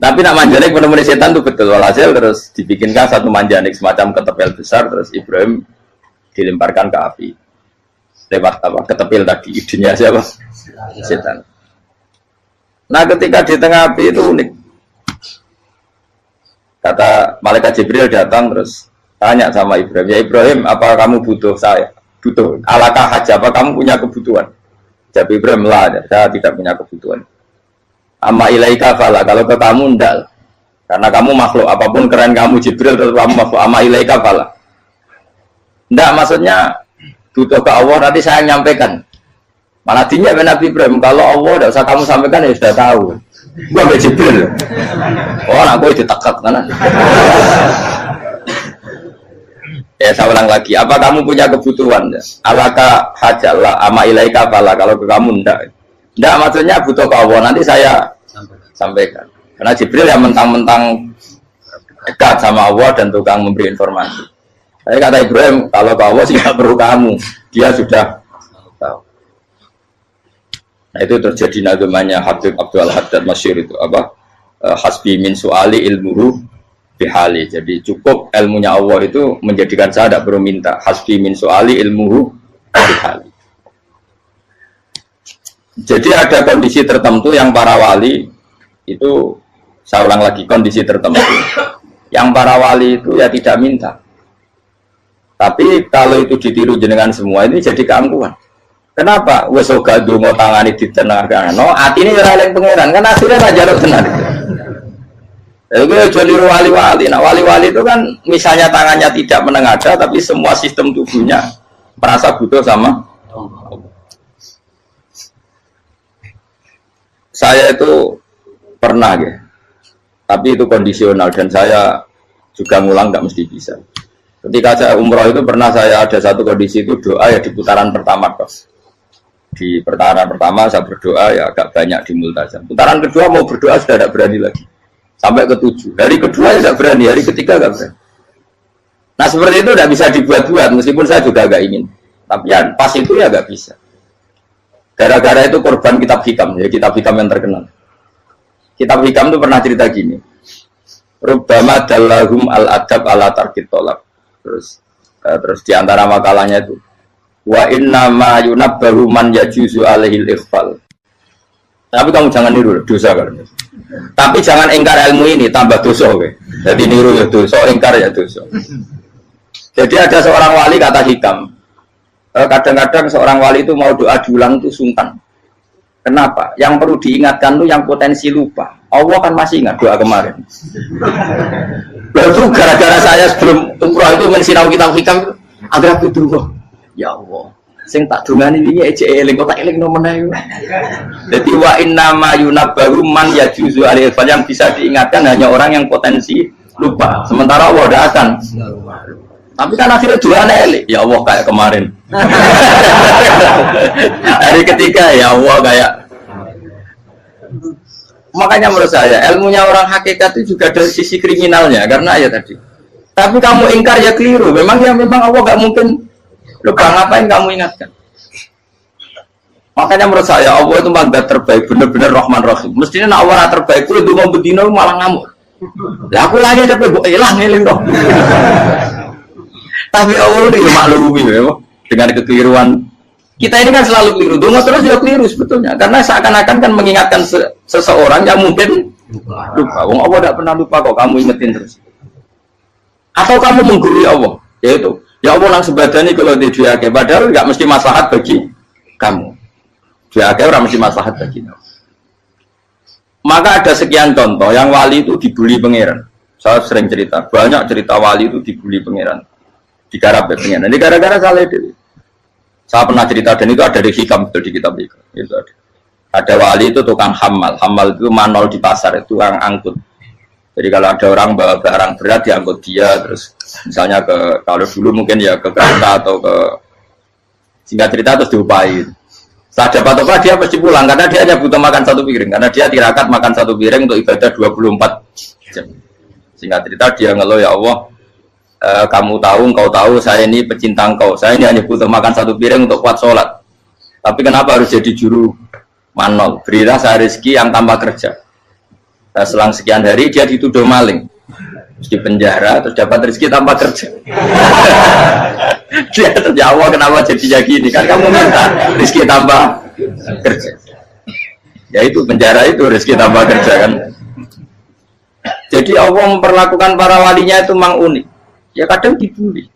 Tapi nak manjanik penemunya setan itu betul walhasil terus dibikinkan satu manjanik semacam ketepil besar terus Ibrahim dilemparkan ke api lewat apa ketepil tadi idenya siapa setan. Nah ketika di tengah api itu unik, kata malaikat Jibril datang terus tanya sama Ibrahim, ya Ibrahim apa kamu butuh saya? Butuh alakah haja, apa kamu punya kebutuhan? Jawab Ibrahim lah, saya tidak punya kebutuhan. Amma ilaika fala, kalau ke kamu ndak, karena kamu makhluk apapun keren kamu Jibril tetap kamu makhluk. Amma ilaika fala. Ndak maksudnya butuh ke Allah nanti saya nyampaikan. Malah dinya Nabi Ibrahim kalau Allah tidak usah kamu sampaikan ya sudah tahu. Gua be Jibril. Oh nak gue ditekak kan. Ya saya ulang lagi, apa kamu punya kebutuhan? Alaka hajalah ama ilaika fala, kalau ke kamu ndak. Ndak maksudnya butuh ke Allah nanti saya sampaikan. Karena Jibril yang mentang-mentang dekat sama Allah dan tukang memberi informasi. Saya kata Ibrahim, kalau ke Allah sih nggak perlu kamu, dia sudah tahu. Nah itu terjadi nagamanya Habib Abdul Haddad masyhur itu apa? Hasbi min su'ali ilmuhu bihali. Jadi cukup ilmunya Allah itu menjadikan saya tidak perlu minta. Hasbi min su'ali ilmuhu bihali. Jadi ada kondisi tertentu yang para wali itu, saya ulang lagi, kondisi tertentu yang para wali itu ya tidak minta. Tapi kalau itu ditiru jenengan semua ini jadi keangkuhan. Kenapa? Wes ora ndonga tangane ditenangno, atine ora eling pangeran, kan akhirnya ra jaluk tenan. Itu jadi wali-wali. Nah, wali-wali itu kan misalnya tangannya tidak menengadah tapi semua sistem tubuhnya merasa butuh sama Allah. Saya itu pernah ya. Tapi itu kondisional dan saya juga ngulang nggak mesti bisa. Ketika saya umroh itu pernah saya ada satu kondisi itu doa ya di putaran pertama kos. Di putaran pertama saya berdoa ya agak banyak di multazam. Putaran kedua mau berdoa sudah tidak berani lagi. Sampai ke-7. Hari kedua ya tidak berani, hari ketiga tidak berani. Nah seperti itu tidak bisa dibuat-buat meskipun saya juga agak ingin. Tapi ya pas itu ya nggak bisa. Gara-gara itu korban kitab hikam, ya kitab hikam yang terkenal. Kitab hikam itu pernah cerita gini. Rubbama dallahum al-adab ala tarkit tolak. Terus di antara makalahnya itu wa inna ma yunabbahu man yajuzu alaihil ikhfal. Tapi kamu jangan niru dosa kan. Tapi jangan ingkar ilmu ini tambah dosa kowe. Jadi niru ya dosa, ingkar ya dosa. Jadi ada seorang wali kata hikam. Kadang-kadang seorang wali itu mau doa diulang itu sungkan. Kenapa? Yang perlu diingatkan itu yang potensi lupa. Allah kan masih ingat doa kemarin. Lalu gara-gara saya sebelum umroh itu mensinau kitab hikam itu agak betul. Ya Allah, sing tak dongani ini ece eling kok tak eling nomene. Jadi wa inna ma yunabbahu man yajuzu alaihi yang bisa diingatkan hanya orang yang potensi lupa. Sementara Allah tidak akan. Tapi kan akhirnya doa eling. Ya Allah kayak kemarin. Hari ketiga ya Allah kayak. Makanya menurut saya ilmunya orang hakikat itu juga dari sisi kriminalnya karena ya tadi. Tapi kamu ingkar ya keliru. Memang Allah gak mungkin lupa, ngapain kamu ingatkan? Makanya menurut saya Allah itu mazat terbaik, benar-benar Rahman Rahim. Mestinya Allah terbaik itu mau bedino malah ngamuk. Lah aku lagi tapi mbok ilang eling kok. Tapi Allah itu maklumi ya, dengan kekeliruan. Kita ini kan selalu keliru, donga terus juga keliru sebetulnya. Karena seakan-akan kan mengingatkan seseorang yang mungkin lupa. Wong Allah tidak pernah lupa kok, kamu ingetin terus. Atau kamu menggurui Allah, yaitu ya Allah nang sebadani kalau di dia padahal nggak mesti maslahat bagi kamu. Dia orang mesti maslahat bagi kamu. Maka ada sekian contoh yang wali itu dibully pangeran. Saya sering cerita, banyak cerita wali itu dibully pangeran, digarap pangeran. Ini gara-gara salah itu. Saya pernah cerita dan itu ada di hikam betul di kitab itu. Itu ada. Ada wali itu tukang hamal, hamal itu manol di pasar itu tukang angkut. Jadi kalau ada orang bawa barang berat diangkut dia, terus misalnya ke kalau dulu mungkin ya ke kereta atau ke singkat cerita terus diupain. Saat dapat apa dia pasti pulang karena dia hanya butuh makan satu piring karena dia tirakat makan satu piring untuk ibadah 24 jam. Singkat cerita dia ngeluh ya Allah, kamu tahu, engkau tahu saya ini pecinta engkau, saya ini hanya butuh makan satu piring untuk kuat sholat. Tapi kenapa harus jadi juru manol? Berilah saya rezeki yang tanpa kerja. Nah, selang sekian hari dia dituduh maling, terus di penjara, terus dapat rezeki tanpa kerja. Dia terjawab kenapa jadinya gini kan kamu minta rezeki tanpa kerja. Ya itu penjara itu rezeki tanpa kerja kan. Jadi Allah memperlakukan para walinya itu memang unik. Ya kadang dibully.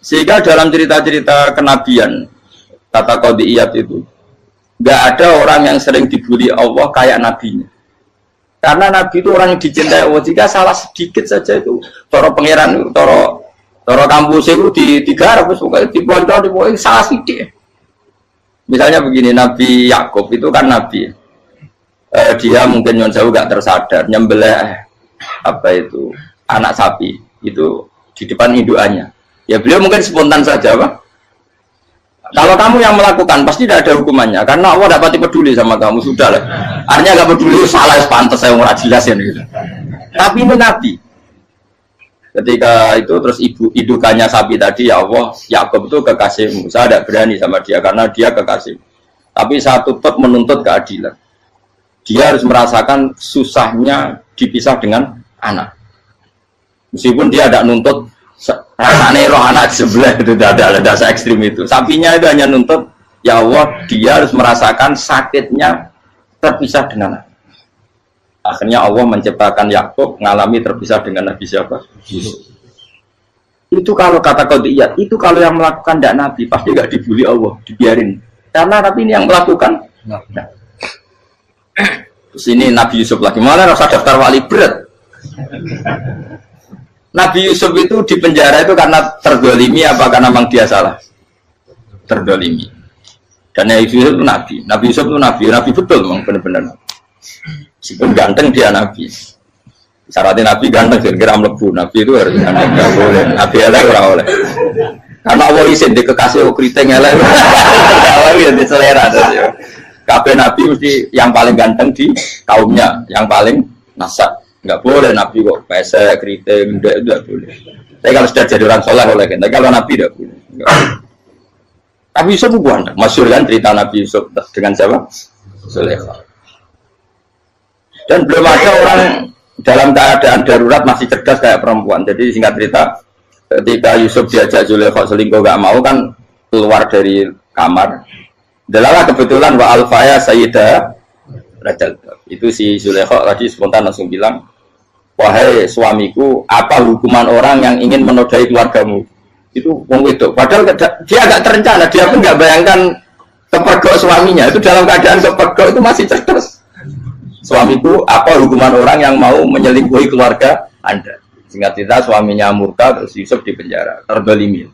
Sehingga dalam cerita-cerita kenabian kata qadiyat itu nggak ada orang yang sering dibully Allah kayak nabinya. Karena nabi itu orang yang dicintai Allah. Jika salah sedikit saja itu toro pangeran, toro kampus itu digarap, pokoknya dibontor, salah sedikit. Misalnya begini, Nabi Yakub itu kan nabi, dia mungkin yang jauh gak tersadar nyembelih apa itu anak sapi itu di depan indukannya. Ya beliau mungkin spontan saja, Pak. Kalau kamu yang melakukan pasti tidak ada hukumannya karena Allah tidak pasti peduli sama kamu, sudah lah. Artinya gak peduli, salah pantas saya nggak jelas ya gitu. Tapi ini nabi. Ketika itu terus idukannya sapi tadi, ya Allah, Yakub itu kekasihmu, saya tidak berani sama dia karena dia kekasih. Tapi saya tutup menuntut keadilan. Dia harus merasakan susahnya dipisah dengan anak. Meskipun dia tidak nuntut rasanya roh anak sebelah itu tidak ada se ekstrim itu. Sapinya itu hanya nuntut, ya Allah, dia harus merasakan sakitnya terpisah dengan anak. Akhirnya Allah menciptakan Yakub mengalami terpisah dengan Nabi siapa? Yusuf. Itu kalau kata qadiyat, itu kalau yang melakukan tidak Nabi pasti nggak dibully Allah, dibiarin. Karena Nabi ini yang melakukan. Nah. Terus ini Nabi Yusuf lagi, malah rasa daftar wali berat. Nabi Yusuf itu di penjara itu karena terdolimi apa karena memang dia salah? Terdolimi. Dan Nabi Yusuf itu Nabi. Nabi Yusuf itu Nabi betul memang benar-benar. Meskipun ganteng dia Nabi. Syaratnya Nabi ganteng kira-kira mlebu. Nabi itu harus ganteng, nggak boleh. Nabi elek ora oleh. Karena Allah isin di kekasih keriting elek. Allah ya di selera. Kabeh Nabi mesti yang paling ganteng di kaumnya, yang paling nasab. Nggak boleh Nabi kok pesek, keriting, tidak boleh. Tapi kalau sudah jadi orang soleh boleh kan. Tapi kalau Nabi tidak boleh. Nabi Yusuf bukan. Masyhur kan cerita Nabi Yusuf dengan siapa? Zulaikha. Dan belum ada orang dalam keadaan darurat masih cerdas kayak perempuan. Jadi singkat cerita, ketika Yusuf diajak Zulaikha selingkuh gak mau kan keluar dari kamar. Delalah kebetulan wa alfaya sayyidah Rajal. Itu si Zulaikha tadi spontan langsung bilang, wahai suamiku, apa hukuman orang yang ingin menodai keluargamu? Itu wong wedok. Padahal dia agak terencana, dia pun nggak bayangkan kepergok suaminya. Itu dalam keadaan kepergok itu masih cerdas. Suamiku, apa hukuman orang yang mau menyelingkuhi keluarga Anda? Singkat cerita suaminya murka, terus Yusuf di penjara, terdolimi.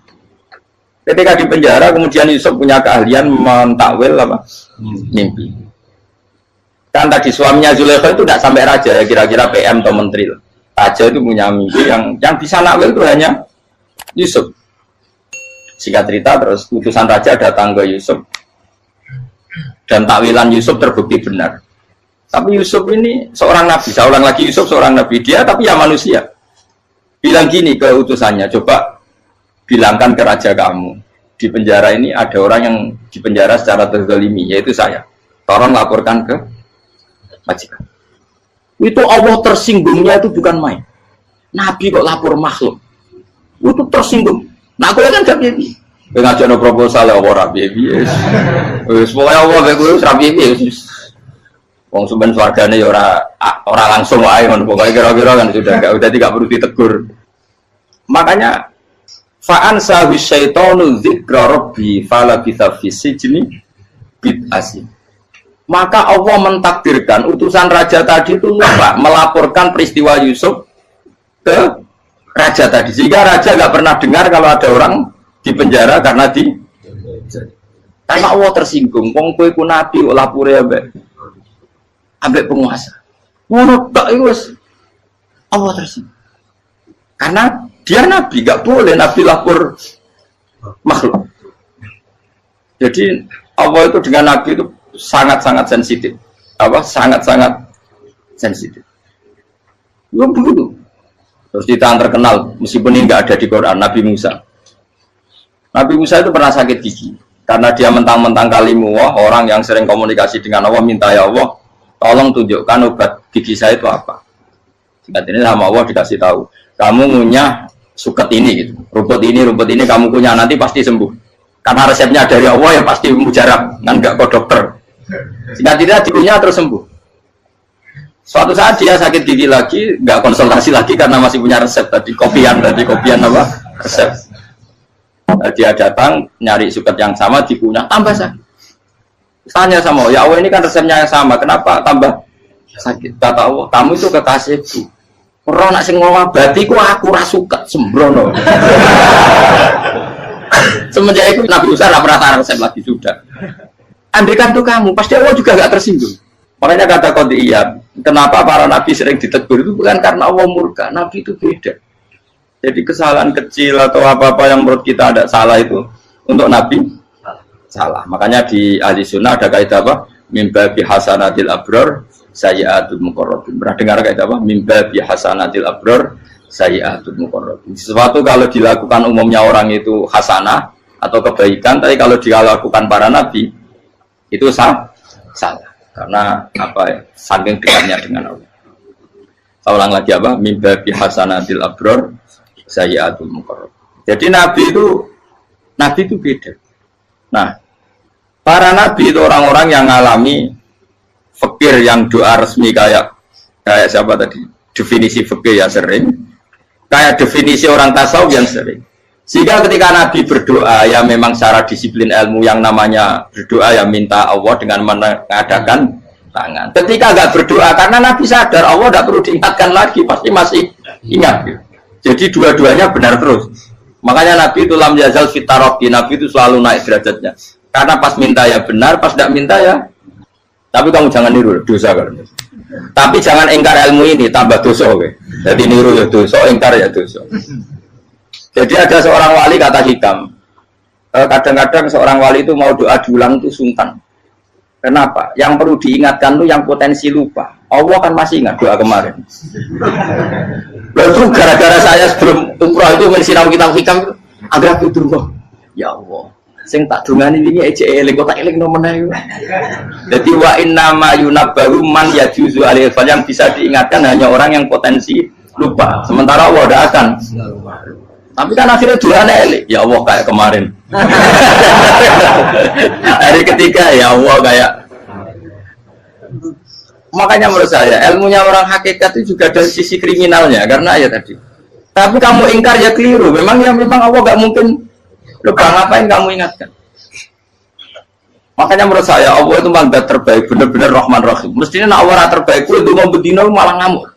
Ketika di penjara, kemudian Yusuf punya keahlian mentakwil apa? Mimpi. Kan tadi suaminya Zulaikha itu tidak sampai raja, ya kira-kira PM atau menteri. Raja itu punya mimpi yang bisa nakwil itu hanya Yusuf. Singkat cerita, terus utusan raja datang ke Yusuf dan takwilan Yusuf terbukti benar. Tapi Yusuf ini seorang nabi, saya ulang lagi, Yusuf seorang nabi, dia tapi ya manusia. Bilang gini ke utusannya, coba bilangkan ke raja kamu, di penjara ini ada orang yang di penjara secara terzalimi, yaitu saya. Tolong laporkan ke majikan. Itu Allah tersinggungnya itu bukan main. Nabi kok lapor makhluk. Itu tersinggung. Nah, aku kan gak piye. Kowe ngajakno proposal ya ora piye-piye. Wis pokoke Allah kowe wis ra piye-piye wis. Wong sampean swargane ya ora langsung wae ngono pokoke kira-kira kan sudah enggak perlu ditegur. Makanya fa'an sahu syaitanu dzikra rabbi fala bisa fisijni bid'asi. Maka Allah mentakdirkan utusan raja tadi itu lupa melaporkan peristiwa Yusuf ke raja tadi, sehingga raja nggak pernah dengar kalau ada orang di penjara karena Allah tersinggung. Wong kowe ku nabi kok lapore ambek penguasa. Ngono tok iku wis Allah tersinggung. Karena dia nabi, nggak boleh nabi lapor makhluk. Jadi Allah itu dengan nabi itu sangat-sangat sensitif. Sangat-sangat sensitif. Ya begitu. Terus kita yang terkenal, meskipun ini nggak ada di Quran, Nabi Musa. Nabi Musa itu pernah sakit gigi karena dia mentang-mentang kalimullah, orang yang sering komunikasi dengan Allah, minta ya Allah, tolong tunjukkan obat gigi saya itu apa. Singkat ini sama Allah dikasih tahu, kamu ngunyah suket ini, gitu. rumput ini kamu kunyah nanti pasti sembuh. Karena resepnya dari Allah ya pasti mujarab, kan nggak kok dokter. Singkat tidak dikunyah terus sembuh. Suatu saat dia sakit gigi lagi, nggak konsultasi lagi karena masih punya resep tadi, kopian apa? Resep. Dia datang nyari suket yang sama, dikunyah tambah sakit. Tanya sama Allah, ya Allah ini kan resepnya yang sama, kenapa tambah sakit? Kata Allah, kamu itu kekasihku. Orang nak sing ngobati ku aku ra suket sembrono. Semenjak itu Nabi Musa nggak pernah resep lagi sudah. Andaikan tuh kamu, pasti Allah juga nggak tersinggung. Makanya kata Qadiyat, kenapa para nabi sering ditegur itu bukan karena Allah murka, nabi itu beda. Jadi kesalahan kecil atau apa-apa yang menurut kita ada salah itu untuk nabi salah. Makanya di ahli sunnah ada kaidah apa? Mimba bi hasanatil abror sayyi'atul muqarrabin. Pernah dengar kaidah apa? Mimba bi hasanatil abror sayyi'atul muqarrabin. Sesuatu kalau dilakukan umumnya orang itu hasanah atau kebaikan, tapi kalau dilakukan para nabi itu salah. Karena apa ya, saking dekatnya dengan Allah. Saya ulang lagi apa? Mimba bi hasanatil abror sayyi'atul muqarrab. Jadi nabi itu beda. Nah, para nabi itu orang-orang yang mengalami fikir yang doa resmi kayak siapa tadi? Definisi fikir ya sering. Kayak definisi orang tasawuf yang sering. Sehingga ketika Nabi berdoa, ya memang secara disiplin ilmu yang namanya berdoa, ya minta Allah dengan mengadakan tangan. Ketika nggak berdoa, karena Nabi sadar Allah tidak perlu diingatkan lagi, pasti masih ingat. Jadi dua-duanya benar terus. Makanya Nabi itu lam yazal fitaroki, Nabi itu selalu naik derajatnya. Karena pas minta ya benar, pas tidak minta ya. Tapi kamu jangan niru dosa kan. Tapi jangan ingkar ilmu ini, tambah dosa. Jadi niru ya dosa, ingkar ya dosa. Jadi ada seorang wali kata Hikam, kadang-kadang seorang wali itu mau doa diulang itu sungkan. Kenapa? Yang perlu diingatkan itu yang potensi lupa. Allah kan masih ingat doa kemarin. Lalu gara-gara saya sebelum umroh itu mensinau kitab Hikam, agar itu ya Allah, sing tak dungani ini aja eling kok tak eling nomen ae. Jadi wa inna ma yunabbahu man yajuzu alaihi yang bisa diingatkan hanya orang yang potensi lupa. Sementara Allah tidak akan. Tapi kan akhirnya doanya elik, ya Allah kayak kemarin. Hari ketiga ya Allah kayak. Makanya menurut saya ilmunya orang hakikat itu juga dari sisi kriminalnya karena ya tadi. Tapi kamu ingkar ya keliru. Memang Allah gak mungkin lupa, ngapain kamu ingatkan? Makanya menurut saya Allah itu mandat terbaik, benar-benar Rahman Rahim. Mestinya nak Allah terbaik, itu mau bedino malah ngamuk.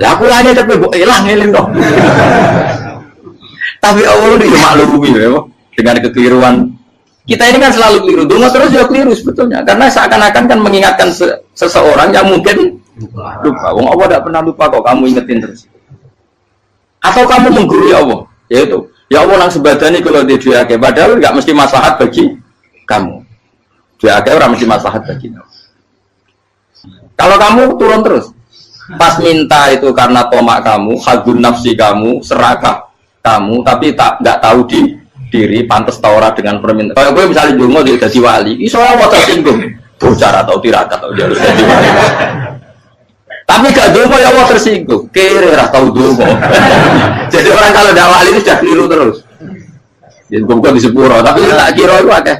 Ya aku hanya tapi hilang dong. Tapi Allah itu maklumi ya, dengan kekeliruan. Kita ini kan selalu keliru, dungo terus juga keliru sebetulnya. Karena seakan-akan kan mengingatkan seseorang yang mungkin lupa. Wong Allah tidak pernah lupa kok, kamu ingetin terus. Atau kamu menggurui Allah, yaitu ya Allah nang sebadani kalau dia padahal nggak mesti maslahat bagi kamu. Dia orang mesti maslahat bagi kamu. Kalau kamu turun terus, pas minta itu karena tomak kamu, hadun nafsi kamu, serakah kamu, tapi nggak tahu diri pantas taura dengan permintaan. Kalau gue misalnya dungo dia jadi wali, ini soalnya mau tersinggung, bocor atau tirakat atau dia harus jadi wali. Tapi gak dongo ya Allah tersinggung. Kere ora tau dongo. Jadi orang kalau dak wali itu sudah keliru terus. Ya bukan di sepuro, tapi tak kira itu akeh.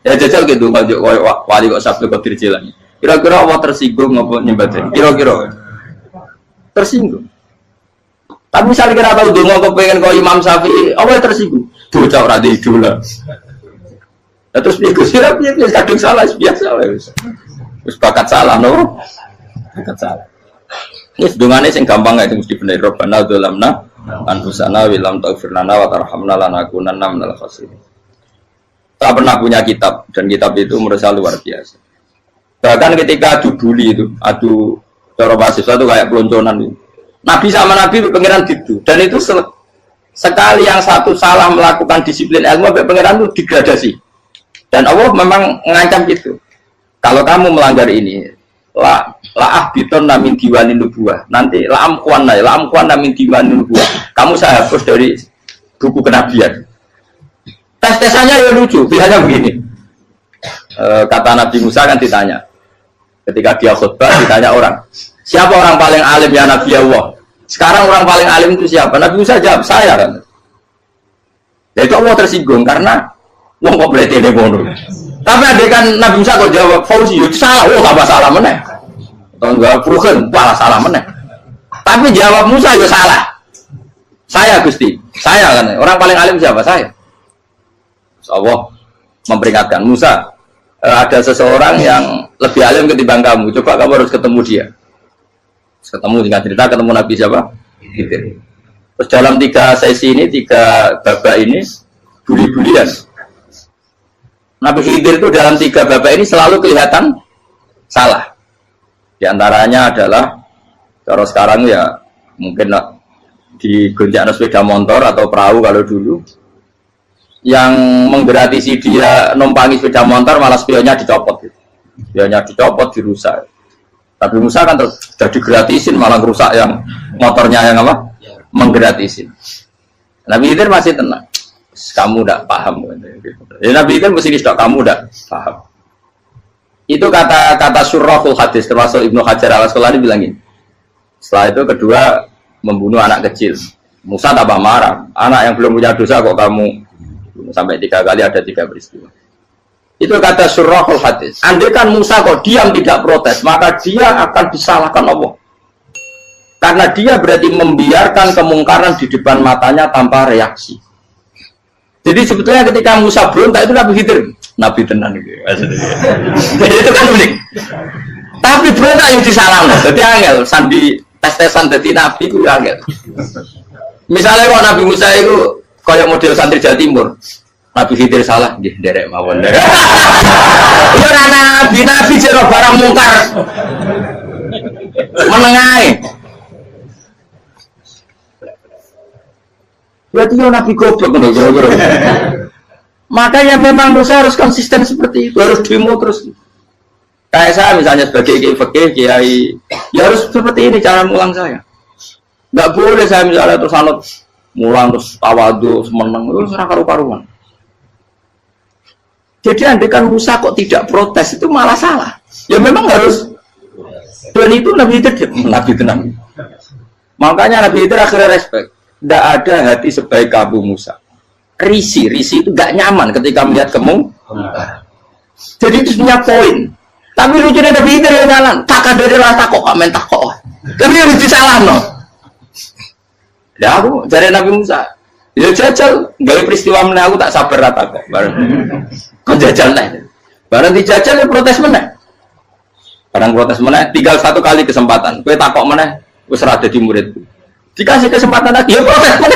Ya jajal gitu ngajak wali kok sabtu kok dirjelan. Kira-kira Allah tersinggung ngopo nyembadani? Kira-kira tersinggung. Tapi misalnya kira tahu dongo kepengen kau Imam Syafi'i, Allah tersinggung. Bocah ora di idola. Nah, terus dia gusir kadung salah biasa wes. Wis bakat salah no. Bakat salah. Wis dongane sing gampang ae mesti bener Rabbana dzalamna anfusana wa lam taghfir lana wa tarhamna lanakunanna minal khasirin. Saya pernah punya kitab dan kitab itu menurut saya luar biasa. Bahkan ketika adu buli itu, adu cara mahasiswa itu kayak pelonconan itu. Nabi sama Nabi pengiran gitu dan itu sekali yang satu salah melakukan disiplin ilmu sampai pengiran itu degradasi. Dan Allah memang mengancam gitu. Kalau kamu melanggar ini, la ahbiton namin diwanin nubuah. Nanti la amkuan namin diwanin nubuah. Kamu saya hapus dari buku kenabian. Tes-tesannya ya lucu, biasanya begini. Kata Nabi Musa kan ditanya. Ketika dia khutbah ditanya orang, siapa orang paling alim ya Nabi Allah? Sekarang orang paling alim itu siapa? Nabi Musa jawab, saya kan. Ya itu Allah tersinggung karena wong kok boleh telepon. Tapi ada kan Nabi Musa kok jawab Fauzi, itu salah, tambah salah meneh. Atau enggak Burhan, malah salah meneh. Tapi jawab Musa itu salah. Saya Gusti, saya kan. Orang paling alim siapa? Saya. Allah memperingatkan Musa, ada seseorang yang lebih alim ketimbang kamu. Coba kamu harus ketemu dia. Ketemu dengan cerita ketemu Nabi siapa? Khidir. Terus dalam 3 sesi ini, 3 babak ini buli-bulian. Nabi Khidir itu dalam 3 babak ini selalu kelihatan salah. Di antaranya adalah kalau sekarang ya mungkin di gonjak sepeda motor atau perahu kalau dulu yang menggeratisi dia numpangi sepeda motor malah spionnya dicopot gitu. Spionnya dicopot, dirusak. Tapi Musa kan sudah digratisin malah rusak yang motornya yang apa? Menggratisin. Nabi Khidir masih tenang. Kamu tidak paham. Ya, Nabi Khidir mesti tidak kamu tidak paham. Itu kata surahul hadis termasuk Ibnu Hajar al-Asqalani bilang ini. Setelah itu kedua membunuh anak kecil. Musa tambah marah. Anak yang belum punya dosa kok kamu sampai 3 kali ada 3 peristiwa. Itu kata surahul hadis. Andai kan Musa kok diam tidak protes, maka dia akan disalahkan Allah. Karena dia berarti membiarkan kemungkaran di depan matanya tanpa reaksi. Jadi sebetulnya ketika Musa berontak itu Nabi Khidir, Nabi tenan gitu. Jadi itu kan unik. Tapi berontak yang disalahkan. Jadi angel sandi tes-tesan jadi Nabi itu angel. Misalnya kalau Nabi Musa itu kayak model santri Jawa Timur, Nabi Khidir salah, nggih nderek mawon. Yo nabi jero barang mungkar. Menengae. Berarti yo nabi goblok ngono kira-kira. Makanya memang dosa harus konsisten seperti itu, harus demo terus. Kayak saya misalnya sebagai kiai, ya harus seperti ini cara mulang saya. Enggak boleh saya misalnya terus anut mulang terus tawadu semeneng itu ora karu-karuan. Jadi andekan Musa kok tidak protes itu malah salah. Ya memang harus. Dan itu Nabi tenang. Makanya Nabi itu akhirnya respect. Tidak ada hati sebaik kamu Musa. Risi itu gak nyaman ketika melihat kemungkaran. Jadi itu punya poin. Tapi lucunya Nabi itu yang jalan. Kakak dari rasa kok kamen takok. Tapi harus disalah no. Ya aku cari Nabi Musa. Ya jajal, dari peristiwa mana aku tak sabar rata kok. Kau jajal nih. Barang dijajal ya protes mana? Barang protes mana? Tinggal 1 kali kesempatan. Kue takok mana? Kue serada di muridku. Dikasih kesempatan lagi, ya protes mana?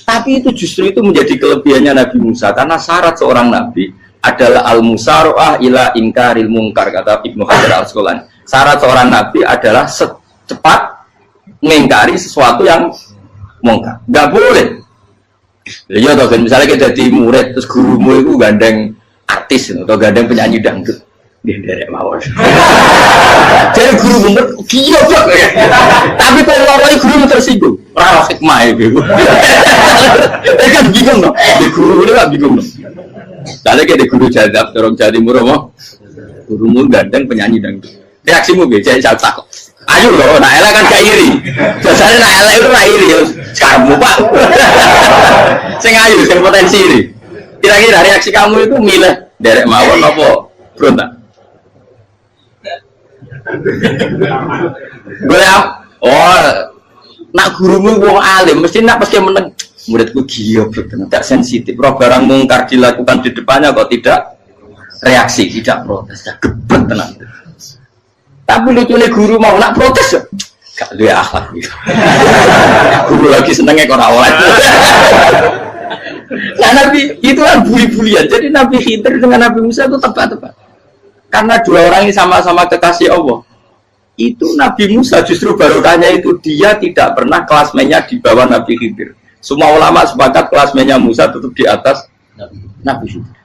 Tapi itu justru itu menjadi kelebihannya Nabi Musa. Karena syarat seorang Nabi adalah al-musaro'ah ila ingkaril mungkar, kata Ibnu Hajar al-Asqalani. Syarat seorang Nabi adalah secepat mengingkari sesuatu yang mungkar. Nggak boleh. Ya toh misalnya kita jadi murid terus gurumu itu gandeng artis atau gandeng penyanyi dangdut dia derek mawon. Jadi guru bener gila banget. Tapi kalau orang guru tersinggung, ora hikmah itu. Kan bingung loh. Di guru itu enggak bingung loh. Kalau kayak di guru jadab orang Jawa Timur mau gurumu gandeng penyanyi dangdut. Reaksimu biasa cak. Ayo loh, nak elek kan gak iri. Biasanya nak elek itu gak iri. Kamu Pak. Sing ayu, sing potensi iri. Kira-kira reaksi kamu itu milih derek mawon apa berontak? Nak gurumu wong alim, mesti nak pas meneng muridku giyoblok tidak sensitif. Roh barang mungkar dilakukan di depannya kok tidak reaksi, tidak protes, gebet tenang. Tapi lucunya guru mau nak protes ya, gak luwe akhlak gitu. Guru lagi senengnya kok awal. Nah Nabi itu kan buli-bulian. Jadi Nabi Khidir dengan Nabi Musa itu tepat-tepat. Karena dua orang ini sama-sama kekasih Allah. Itu Nabi Musa justru barokahnya itu dia tidak pernah kelasmennya di bawah Nabi Khidir. Semua ulama sepakat kelasmennya Musa tetap di atas Nabi Khidir.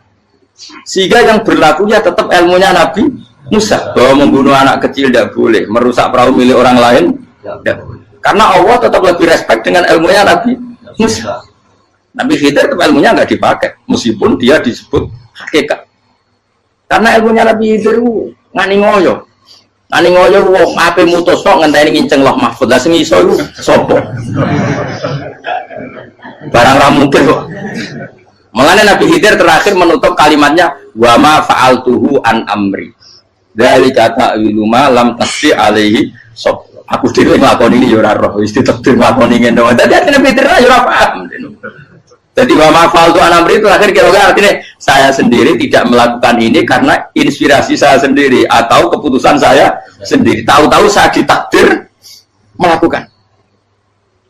Sehingga yang berlakunya tetap ilmunya Nabi Musa, bahwa membunuh anak kecil tidak boleh, merusak perahu milik orang lain tidak boleh. Karena Allah tetap lebih respect dengan ilmunya Nabi Musa. Nabi Khidir tetap ilmunya nggak dipakai, meskipun dia disebut hakikat. Karena ilmunya Nabi Khidir ngani ngoyo, wong ape mutus kok ngenteni nginceng loh mahfud, lah sing iso iku sapa? Barang ra mungkin kok. Makanya Nabi Khidir terakhir menutup kalimatnya wa ma fa'altuhu an amri. Dari kata ilmu lam tasdi alaihi sob. Aku dhewe nglakoni iki ya ora roh, wis ditakdir nglakoni ngene. Dadi Nabi Khidir ya ora paham. Jadi wa ma fa'altu an amri itu akhir kira-kira artinya saya sendiri tidak melakukan ini karena inspirasi saya sendiri atau keputusan saya sendiri. Tahu-tahu saya ditakdir melakukan.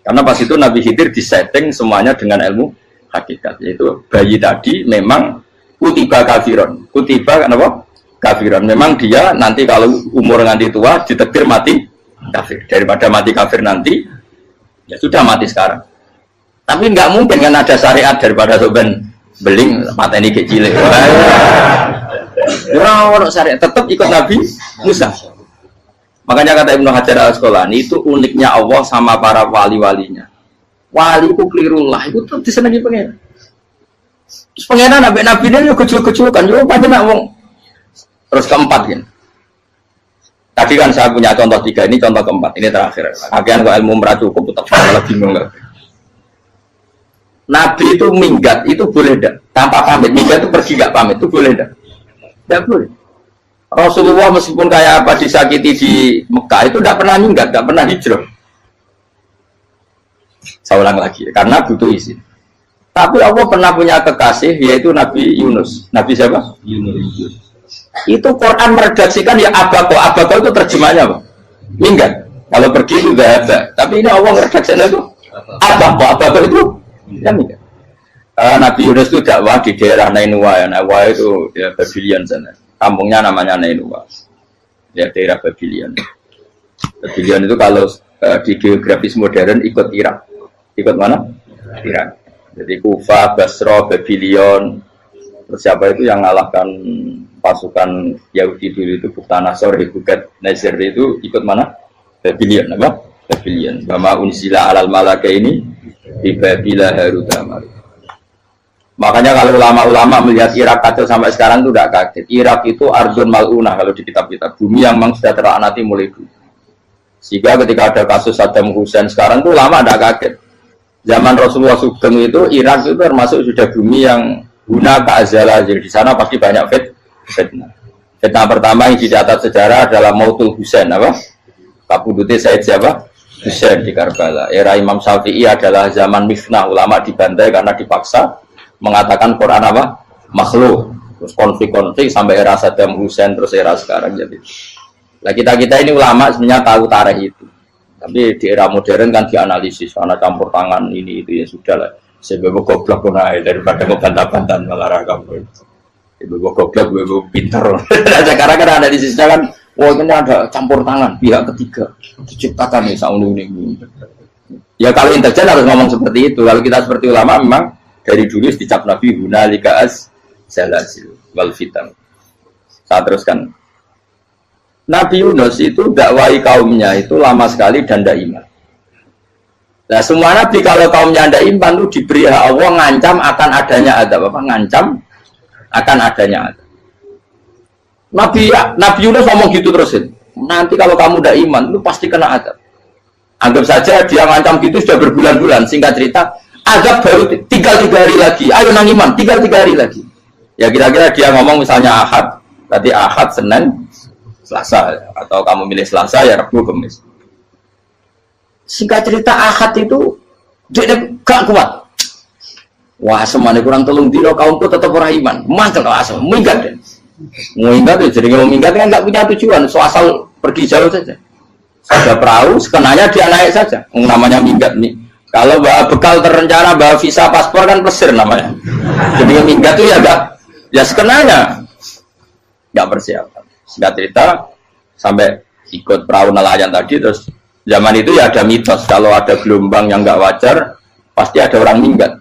Karena pas itu Nabi Khidir disetting semuanya dengan ilmu hakikat, yaitu bayi tadi memang kutiba kafiron, kutiba kenapa kafiron, memang dia nanti kalau umur nganti tua ditakdir mati kafir, daripada mati kafir nanti ya sudah mati sekarang. Tapi nggak mungkin kan ada syariat daripada soben beling mata ini kecil orang syariat tetap ikut Nabi Musa. Makanya kata Ibnu Hajar Al-Asqalani itu uniknya Allah sama para wali-walinya. Wali itu kelirullah, itu tetap disenangi pengen. Terus pengenan nabi-nabi ini juga kecil-kecil kan, juga pada nak wong. Terus keempat kan. Tadi kan saya punya contoh 3, ini contoh keempat, ini terakhir. Akhirnya kok ilmu merah cukup, tetap malah bingung nggak. Nabi itu minggat, itu boleh dah. Tanpa pamit, minggat itu pergi nggak pamit, itu boleh dah. Tidak boleh. Rasulullah meskipun kayak apa disakiti di Mekah itu tidak pernah minggat, tidak pernah hijrah. Saya ulang lagi, karena butuh izin. Tapi Allah pernah punya kekasih, yaitu Nabi Yunus. Nabi siapa? Yunus. Itu Quran meredaksikan ya abako. Abako itu terjemahnya apa? Minggat. Kalau pergi itu gak ada. Tapi ini Allah meredaksikan itu abako. Abako itu ya minggat. Nabi Yunus itu dakwah di daerah Nainua. Ya. Nainua itu ya Babylon sana. Kampungnya namanya Nainua. Ya daerah Babylon. Babylon itu kalau di geografis modern ikut Irak. Ikut mana? Irak. Jadi Kufa, Basra, Babylon. Terus siapa itu yang ngalahkan pasukan Yahudi dulu itu Buktanasor, Hebukat, Nazir itu ikut mana? Babylon, apa? Babylon. Bama unsila alal malaka ini di Babila Harutama. Makanya kalau ulama-ulama melihat Irak kacau sampai sekarang itu tidak kaget. Irak itu ardun mal'unah kalau di kitab-kitab. Bumi yang memang sudah terlaknati mulai dulu. Sehingga ketika ada kasus Saddam Hussein sekarang itu ulama tidak kaget. Zaman Rasulullah Sugeng itu Irak itu termasuk sudah bumi yang guna keazalah, jadi di sana pasti banyak fitnah. Fitnah pertama yang dicatat sejarah adalah Mautul Husain, apa? Kabudutnya Said siapa? Husain di Karbala. Era Imam Syafi'i adalah zaman mifnah, ulama dibantai karena dipaksa mengatakan Quran apa? Makhluk. Terus konflik-konflik sampai era Saddam Hussein terus era sekarang jadi. Nah kita ini ulama sebenarnya tahu tarikh itu. Tapi di era modern kan dianalisis karena campur tangan ini itu ya sudah lah. Sebab goblok pun daripada ngebantah-bantah malah rakam. Sebab goblok, sebab pinter. Sekarang kan analisisnya kan, wah ini ada campur tangan pihak ketiga diciptakan nih saunu ini. Ya kalau intelijen harus ngomong seperti itu. Kalau kita seperti ulama memang dari dulu dicap Nabi hunalika az-zalazil wal fitan. Saya teruskan. Nabi Yunus itu dakwai kaumnya itu lama sekali dan tidak iman. Nah semua nabi kalau kaumnya tidak iman itu diberi hak Allah ngancam akan adanya azab apa? Ngancam akan adanya azab. Nabi Yunus ngomong gitu terus. nanti kalau kamu udah iman, lu pasti kena azab. Anggap saja dia ngancam gitu sudah berbulan-bulan. Singkat cerita, azab baru tinggal 3 hari lagi. Ayo nang iman, tinggal 3 hari lagi. Ya kira-kira dia ngomong misalnya Ahad, tadi Ahad, Senin, Selasa, atau kamu milih Selasa ya Rabu, Kamis. Singkat cerita Ahad itu dia gak kuat. Wah, semane kurang telung dino kaumku tetap ora iman. Mangkel asem, minggat deh. Minggat ya jadi kalau minggat kan nggak punya tujuan, so asal pergi jauh saja. Ada perahu, sekenanya dia naik saja. Namanya minggat nih. Kalau bawa bekal terencana, bawa visa, paspor kan plesir namanya. Jadi minggat itu ya enggak, ya sekenanya nggak persiapan. Singkat cerita sampai ikut perahu nelayan tadi, terus zaman itu ya ada mitos kalau ada gelombang yang nggak wajar pasti ada orang minggat.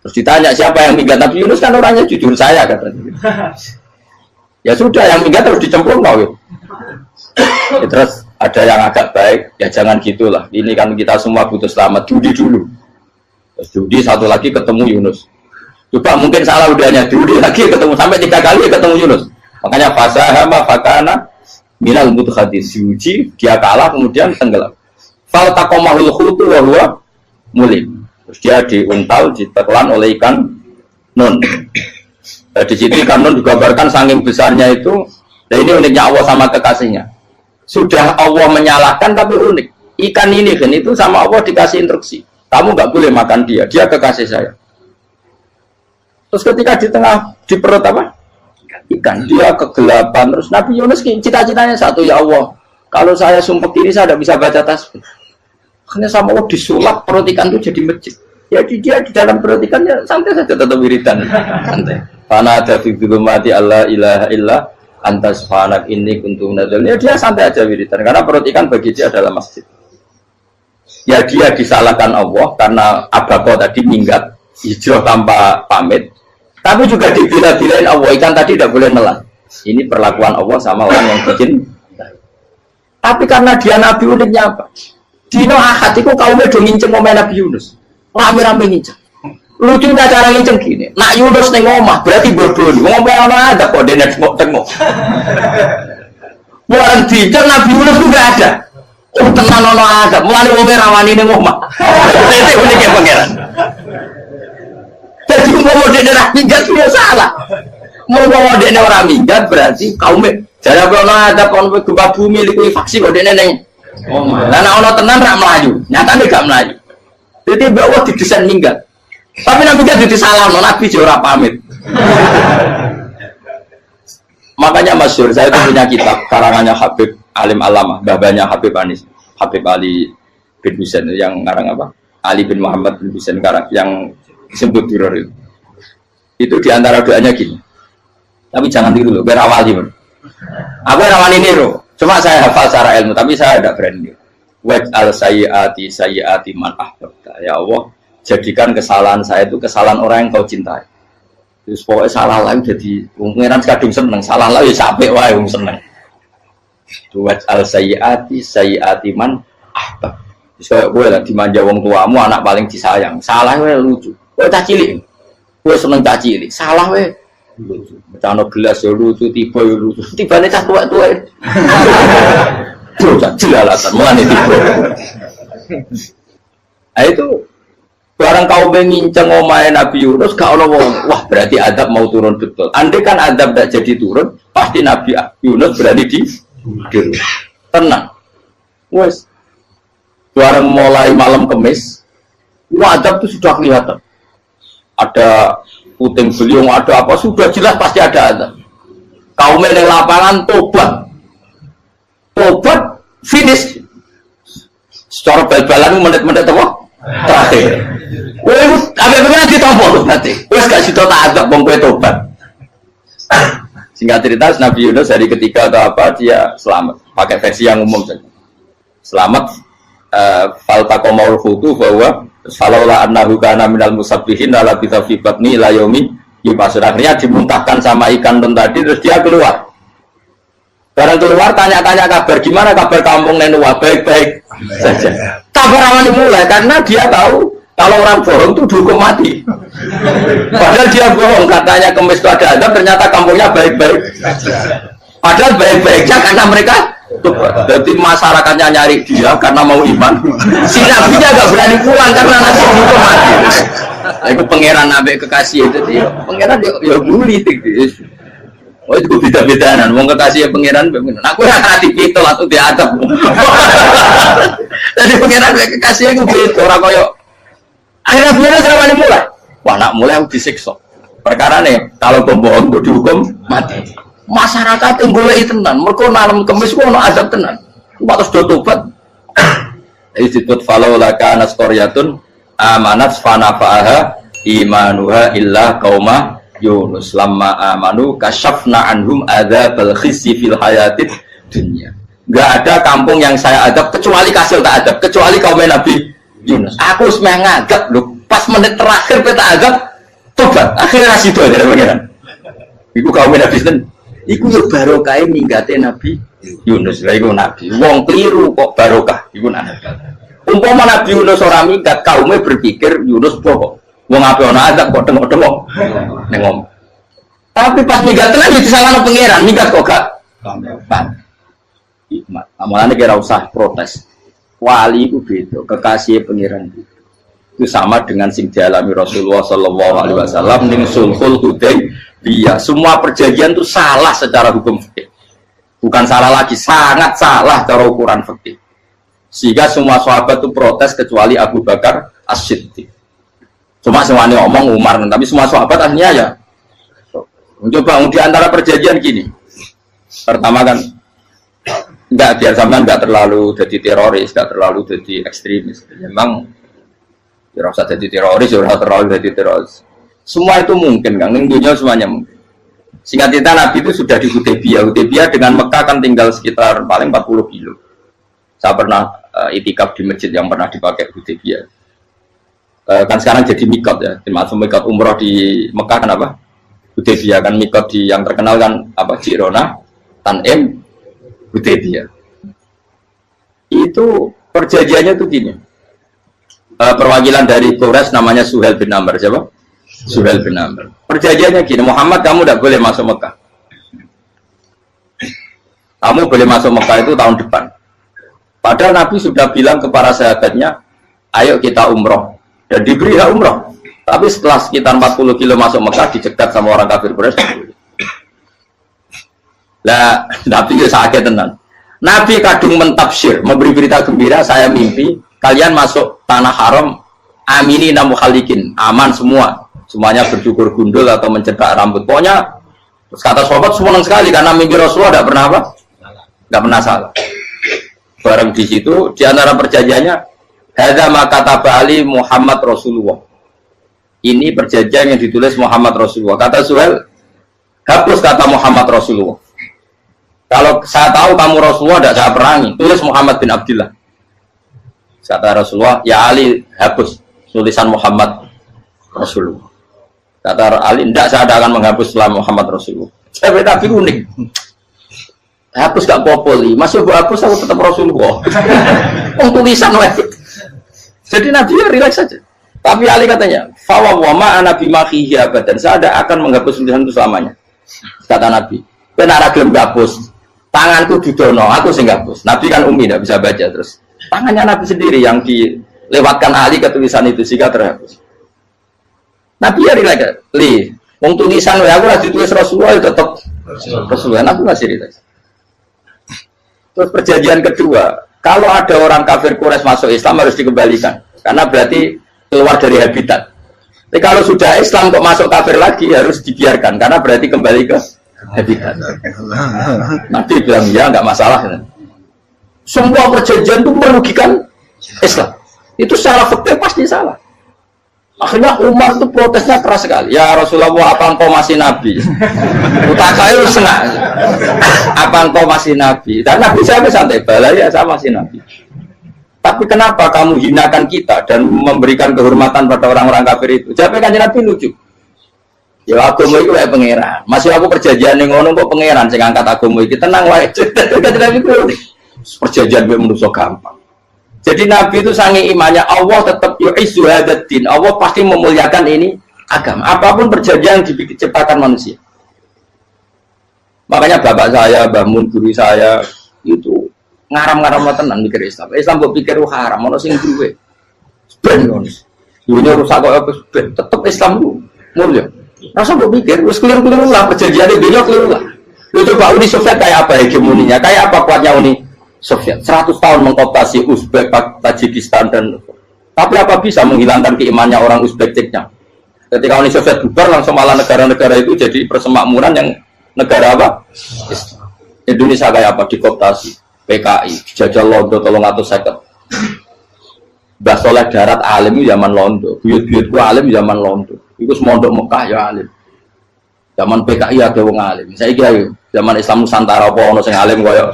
Terus ditanya siapa yang minggat, Nabi Yunus kan orangnya jujur saya katanya. Ya sudah yang minggat terus dicemplung mau. Ya, terus ada yang agak baik, ya jangan gitulah. Ini kan kita semua butuh selamat. Judi dulu. Terus judi satu lagi ketemu Yunus. Coba mungkin salah udahnya judi lagi ketemu sampai 3 kali ketemu Yunus. Makanya fasahama fakana minal mudhadis suci dia kalah kemudian tenggelam. Fal taqamahul khutu wa huwa mulim. Terus dia diuntal ditelan oleh ikan nun. Di situ ikan nun digambarkan saking besarnya itu. Dan ini uniknya Allah sama kekasihnya. Sudah Allah menyalahkan tapi unik. Ikan ini kan itu sama Allah dikasih instruksi. Kamu nggak boleh makan dia. Dia kekasih saya. Terus ketika di tengah di perut apa? Ikan dia kegelapan. Terus Nabi Yunus cita-citanya satu, ya Allah. Kalau saya sumpah diri saya tidak bisa baca tasbih. Akhirnya sama Allah disulap perut ikan itu jadi masjid. Ya dia di dalam perut ikannya santai saja tetap wiridan. Santai. Karena ada fi dzulumati alla ilaha illa antas fanak ini kuntum nazal. Ya dia santai aja wiridan karena perut ikan bagi dia adalah masjid. Ya dia disalahkan Allah karena abako tadi minggat hijrah tanpa pamit. Tapi juga dibila-bilain Allah ikan tadi tidak boleh nelan. Ini perlakuan Allah sama orang yang bikin. Tapi karena dia Nabi uniknya apa? Dino Ahad itu kaumnya udah nginceng ngomong Nabi Yunus. Rame-rame nginceng. Lucunya cara nginceng gini. Nak Yunus neng omah berarti bodoh. Ngomong orang ada kok dia tengok. Bukan dinceng Nabi Yunus itu gak ada. Oh tenang orang ada. Mulai ngomong rawani neng omah. Itu uniknya pangeran. Jadi ngomong dia orang minggat dia salah. Ngomong dia orang minggat berarti kaumnya. Jadi orang ada kaumnya gempa bumi likuid faksi kok dia neng. Oh, karena ono tenan rak melaju, nyata nih gak melaju. Jadi bahwa didesain minggat. Tapi Nabi kan disalah, Nabi jora pamit. Makanya masyhur saya itu punya kitab karangannya Habib Alim Alama, babanya Habib Anis, Habib Ali bin Husain yang ngarang apa? Ali bin Muhammad bin Husain karang yang disebut Duror itu. Itu diantara doanya gini. Tapi jangan tiru loh, biar awali. Aku rawani niru. Cuma saya hafal secara ilmu, tapi saya tidak berani. Waj'al sayyiati man ahbabta. Ya Allah, jadikan kesalahan saya itu kesalahan orang yang kau cintai. Terus pokoknya salah lagi jadi pengiran kadung seneng, salah lagi sampai wae wong seneng. Waj'al sayyiati man ahbab. Terus kayak gue lah dimanja wong tuamu, anak paling disayang. Salah wae lucu. Kowe cah cilik. Kowe seneng cah cilik. Salah wae becano gelas ya lucu, tiba ya lucu. Tibane cah tuwek-tuwek. Bro, jelalatan mulane tiba. Nah itu barang kau menginceng omahe Nabi Yunus gak ono wong. Wah, berarti adab mau turun betul. Andai kan adab tidak jadi turun, pasti Nabi Yunus berani di tenang. Wes. Barang mulai malam Kamis, adab itu sudah kelihatan. Ada puting beliung, ada apa sudah jelas pasti ada azab. Kaum yang lapangan tobat finish secara bal-balan menit-menit apa terakhir. Wes apa benar ditompo berarti wes gak sida tak azab wong kowe tobat. Singkat cerita Nabi Yunus dari ketiga atau apa dia selamat pakai versi yang umum saja. Selamat faltaqamaul hutu bahwa falaula annahu kana minal musabbihin la bi batni ila yaumi yub'ats. Akhirnya dimuntahkan sama ikan tadi terus dia keluar. Barang keluar tanya-tanya kabar gimana kabar kampung Nenua baik-baik saja. Kabar awalnya mulai karena dia tahu kalau orang bohong itu dihukum mati. Padahal dia bohong katanya Kemis itu ada azab ternyata kampungnya baik-baik. Padahal baik-baiknya karena mereka Jadi masyarakatnya nyari dia karena mau iman. Si nabinya gak berani pulang karena nanti dihukum mati. Itu pangeran nabi kekasih itu dia. Pangeran ya bully gitu. Oh itu beda-bedaan. Mau kekasih ya pangeran. Aku yang hati itu atau diadab. Jadi pangeran kekasih itu gitu. Orang koyo. Akhirnya pangeran selama mulai. Wah nak mulai aku disiksa. Perkara nih kalau pembohong itu dihukum mati. Masyarakat yang boleh tenan, mereka malam kemis itu ada azab tenan. Waktu sudah tobat, disebut falau laka naskoryatun amanat fanafa'aha imanuha illa kauma Yunus lamma amanu kasyafna anhum adzabal khizyi fil hayatid dunya. Gak ada kampung yang saya adab kecuali kasih tak adab, kecuali kaum Nabi Yunus. Aku semuanya ngadab loh, pas menit terakhir kita adab tobat, akhirnya situ aja pengiran. Iku kaum Nabi Yunus. Iku yo barokah minggate Nabi Yunus. Lah iku nabi. Wong keliru kok barokah iku nabi. Umpama Nabi Yunus ora minggat, kaume berpikir Yunus bohong. Wong ape ana azab kok tengok-tengok. Ning ngomong. Tapi pas minggat tenan yo disalahno pangeran, minggat kok gak. Hikmat. Amalane kira usah protes. Wali iku beda, kekasih pangeran. Itu sama dengan sing dialami Rasulullah sallallahu alaihi wasallam ning Sulhul Hudaybiyah. Semua perjanjian itu salah secara hukum fikih. Bukan salah lagi, sangat salah cara ukuran fikih. Sehingga semua sahabat itu protes kecuali Abu Bakar As-Siddiq. Cuma semuanya ngomong Umar, tapi semua sahabat akhirnya ya. Coba di antara perjanjian gini. Pertama kan enggak biar sampean enggak terlalu jadi teroris, enggak terlalu jadi ekstremis. Memang tidak usah jadi teroris, tidak terlalu jadi teroris. Semua itu mungkin, kan? Dunia semuanya mungkin. Singkat cerita Nabi itu sudah di Hudaybiyah. Hudaybiyah dengan Mekah kan tinggal sekitar paling 40 kilo. Saya pernah itikaf di masjid yang pernah dipakai Hudaybiyah. Kan sekarang jadi mikot ya, termasuk mikot umroh di Mekah kan apa? Hudaybiyah kan mikot di yang terkenal kan apa? Jirona, Tanim, Hudaybiyah. Itu perjanjiannya tuh gini. Perwakilan dari Quraisy namanya Suhail bin Amr, siapa? Suhail bin Amr. Perjanjiannya gini, Muhammad kamu tidak boleh masuk Mekah. Kamu boleh masuk Mekah itu tahun depan. Padahal Nabi sudah bilang kepada sahabatnya, ayo kita umroh. Dan diberi hak umroh. Tapi setelah sekitar 40 kilo masuk Mekah, dicegat sama orang kafir Quraisy. Lah, Nabi itu sakit tenan. Nabi kadung mentafsir, memberi berita gembira, saya mimpi kalian masuk tanah haram aminina mukhalikin, aman semua, semuanya bercukur gundul atau mencetak rambut. Pokoknya terus kata sahabat senang sekali karena mimpi Rasulullah tidak pernah apa? Tidak pernah salah. Bareng di situ di antara perjanjiannya hadza ma kataba ali Muhammad Rasulullah. Ini perjanjian yang ditulis Muhammad Rasulullah. Kata Suhail, hapus kata Muhammad Rasulullah. Kalau saya tahu kamu Rasulullah tidak saya perangi, tulis Muhammad bin Abdullah. Kata Rasulullah, ya Ali hapus tulisan Muhammad Rasulullah. Kata Ali, tidak saya akan menghapus setelah Muhammad Rasulullah. Saya tapi unik. Hapus gak populi, masih aku hapus aku tetap Rasulullah. Tulisan wajib. Jadi Nabi ya relax saja. Tapi Ali katanya, fawwama ana bimakhihi abadan. Saya tidak akan menghapus tulisan itu selamanya. Kata Nabi, benar gelem hapus. Tanganku didono, aku sing hapus. Nabi kan umi tidak bisa baca terus. Tangannya Nabi sendiri yang dilewatkan Ali ke tulisan itu sehingga terhapus. Nabi ya relax. Wong tulisan aku lagi tulis Rasulullah tetap Rasulullah. Nabi masih relax. Terus perjanjian kedua, kalau ada orang kafir Quraisy masuk Islam harus dikembalikan karena berarti keluar dari habitat. Tapi kalau sudah Islam kok masuk kafir lagi harus dibiarkan karena berarti kembali ke habitat. Nabi bilang ya nggak masalah. Semua perjanjian itu merugikan Islam. Itu secara fikih pasti salah. Akhirnya Umar itu protesnya keras sekali. Ya Rasulullah, apa engkau masih Nabi? Utakai senang. Apa engkau masih Nabi? Dan Nabi saya santai bala ya saya masih Nabi. Tapi kenapa kamu hinakan kita dan memberikan kehormatan pada orang-orang kafir itu? Jawabnya kan Nabi lucu. Ya agama itu kayak pangeran. Masih aku perjanjian yang ngono kok pangeran sing angkat agama iki tenang wae. Perjanjian gue menusuk gampang. Jadi Nabi itu sange imannya Allah tetap yu'izzu hadzal-din. Allah pasti memuliakan ini agama. Apapun perjanjian yang diciptakan manusia. Makanya bapak saya, Mbah Mun, guru saya itu ngaram-ngaram tenan mikir Islam. Islam mbok pikir haram, ono sing duwe. Ben ngono. Dunia rusak kok apa ben tetep Islam ku mulya. Rasa mbok pikir wis keliru-keliru lah perjanjiane dunia keliru lah. Lu coba Uni Soviet kayak apa hegemoninya? Kayak apa kuatnya Uni Soviet? 100 tahun mengkooptasi Uzbek, Tajikistan dan tapi apa bisa menghilangkan keimannya orang Uzbek Ceknya? Ketika Uni Soviet bubar langsung malah negara-negara itu jadi persemakmuran yang negara apa? Indonesia kayak apa? Dikooptasi PKI, dijajah Londo 350. Mbah Soleh Darat alim zaman Londo, buyut-buyutku alim zaman Londo. Iku semondok Mekah ya alim. Zaman PKI ada wong alim. Saiki ayo zaman Islam Nusantara apa ono sing alim kaya.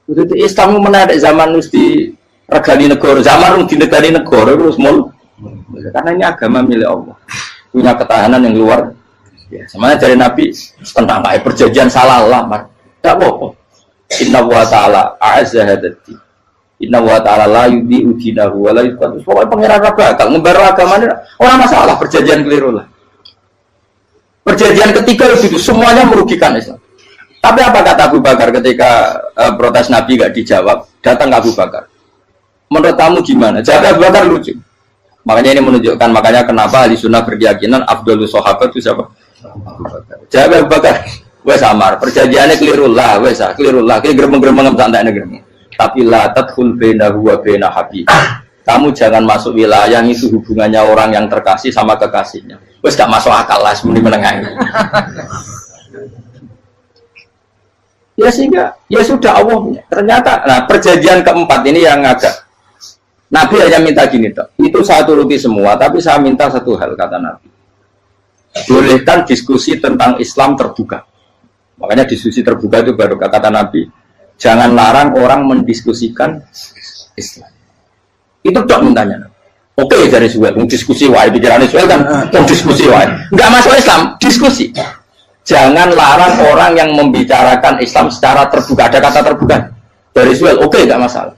Jadi Islam menarik zaman wis di regani negara, zaman di negari negara terus mul. Karena ini agama milik Allah. Punya ketahanan yang luar biasa. Semuanya dari Nabi tentang kayak perjanjian salah lamar. Enggak apa-apa. Inna wa ta'ala a'azza hadati. Inna wa ta'ala la yudhi'u dinahu wa la yudhi'u. Pokoknya pangeran bakal ngembar agamanya orang masalah perjanjian keliru lah. Perjanjian ketiga itu semuanya merugikan Islam. Tapi apa kata Abu Bakar ketika protes Nabi gak dijawab? Datang ke Abu Bakar. Menurut kamu gimana? Jawab Abu Bakar lucu. Makanya ini menunjukkan makanya kenapa ahli sunnah berkeyakinan Abdul Sahabat itu siapa? Abu Bakar. Jawab Abu Bakar. Wes samar. Perjanjiannya keliru lah. Wes keliru lah. Kita geremeng-geremeng santai geremeng. Tapi la tadkhul bainahu wa baina habib. Kamu jangan masuk wilayah yang itu hubungannya orang yang terkasih sama kekasihnya. Wes gak masuk akal lah sebenarnya menengah ini. Ya sehingga ya sudah Allah punya. Ternyata nah perjanjian keempat ini yang agak Nabi hanya minta gini toh. Itu saya turuti semua, tapi saya minta satu hal kata Nabi. Bolehkan diskusi tentang Islam terbuka. Makanya diskusi terbuka itu baru kata Nabi. Jangan larang orang mendiskusikan Islam. Itu dok mintanya. Oke dari Suel, diskusi wae pikirannya Suel kan diskusi wae. Enggak masuk Islam, diskusi. Jangan larang orang yang membicarakan Islam secara terbuka. Ada kata terbuka dari Suel, oke, nggak masalah.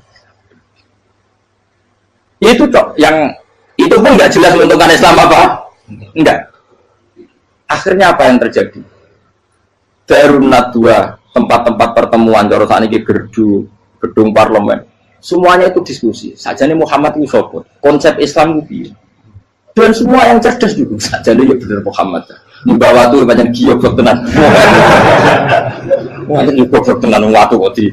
Itu cok, yang itu pun nggak jelas menentukan Islam apa, enggak. Akhirnya apa yang terjadi? Darun Nadwa, tempat-tempat pertemuan, jorosan ini gerdu, gedung parlemen, semuanya itu diskusi. Saja nih Muhammad itu sopot, konsep Islam itu, dan semua yang cerdas juga. Saja nih benar Muhammad. Membawa tuh banyak giok tenan. Banyak giok tenan waktu kok di.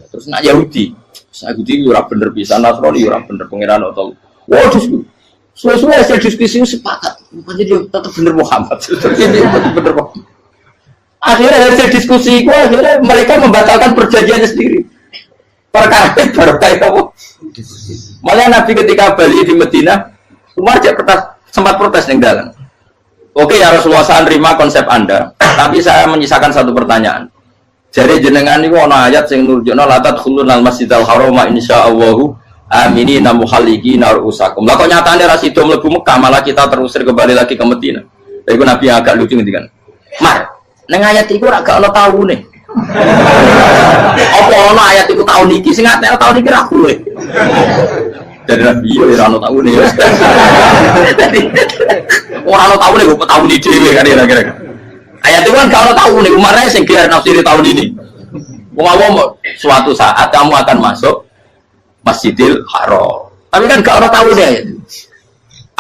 Terus nak Yahudi ora bener bisa, Nasrani ora bener pengiran atau. Wah diskusi. Sesuai hasil diskusi sepakat. Jadi tetap bener Muhammad. Ini bener Muhammad. Akhirnya hasil diskusi itu akhirnya mereka membatalkan perjanjiannya sendiri. Perkara baru kayak apa? Malah Nabi ketika balik di Medina, Umar sempat protes yang dalam. Oke ya Rasulullah, saya terima konsep Anda, tapi saya menyisakan satu pertanyaan. Jadi jenengan ini ada ayat yang nurjuna la tadkhulunal masjidal harama insyaallahu aminina muhalliqina ru'usakum. Lah kok nyatane ra sido mlebu Mekah, malah kita terusir kembali lagi ke Madinah. Iku Nabi yang agak lucu ngendikan. Mar, ning ayat iku ra gak ono taune. Apa ono ayat iku taun iki sing ngatek taun iki ra kuwe. Dari Nabi yo ora ono taune. Orang tahu nih, gue tahu di TV kan kira-kira. Ayat itu kan kalau tahu nih, kemarin saya kira nafsiri tahun ini. Mau suatu saat kamu akan masuk Masjidil Haram. Tapi kan gak orang tahu deh.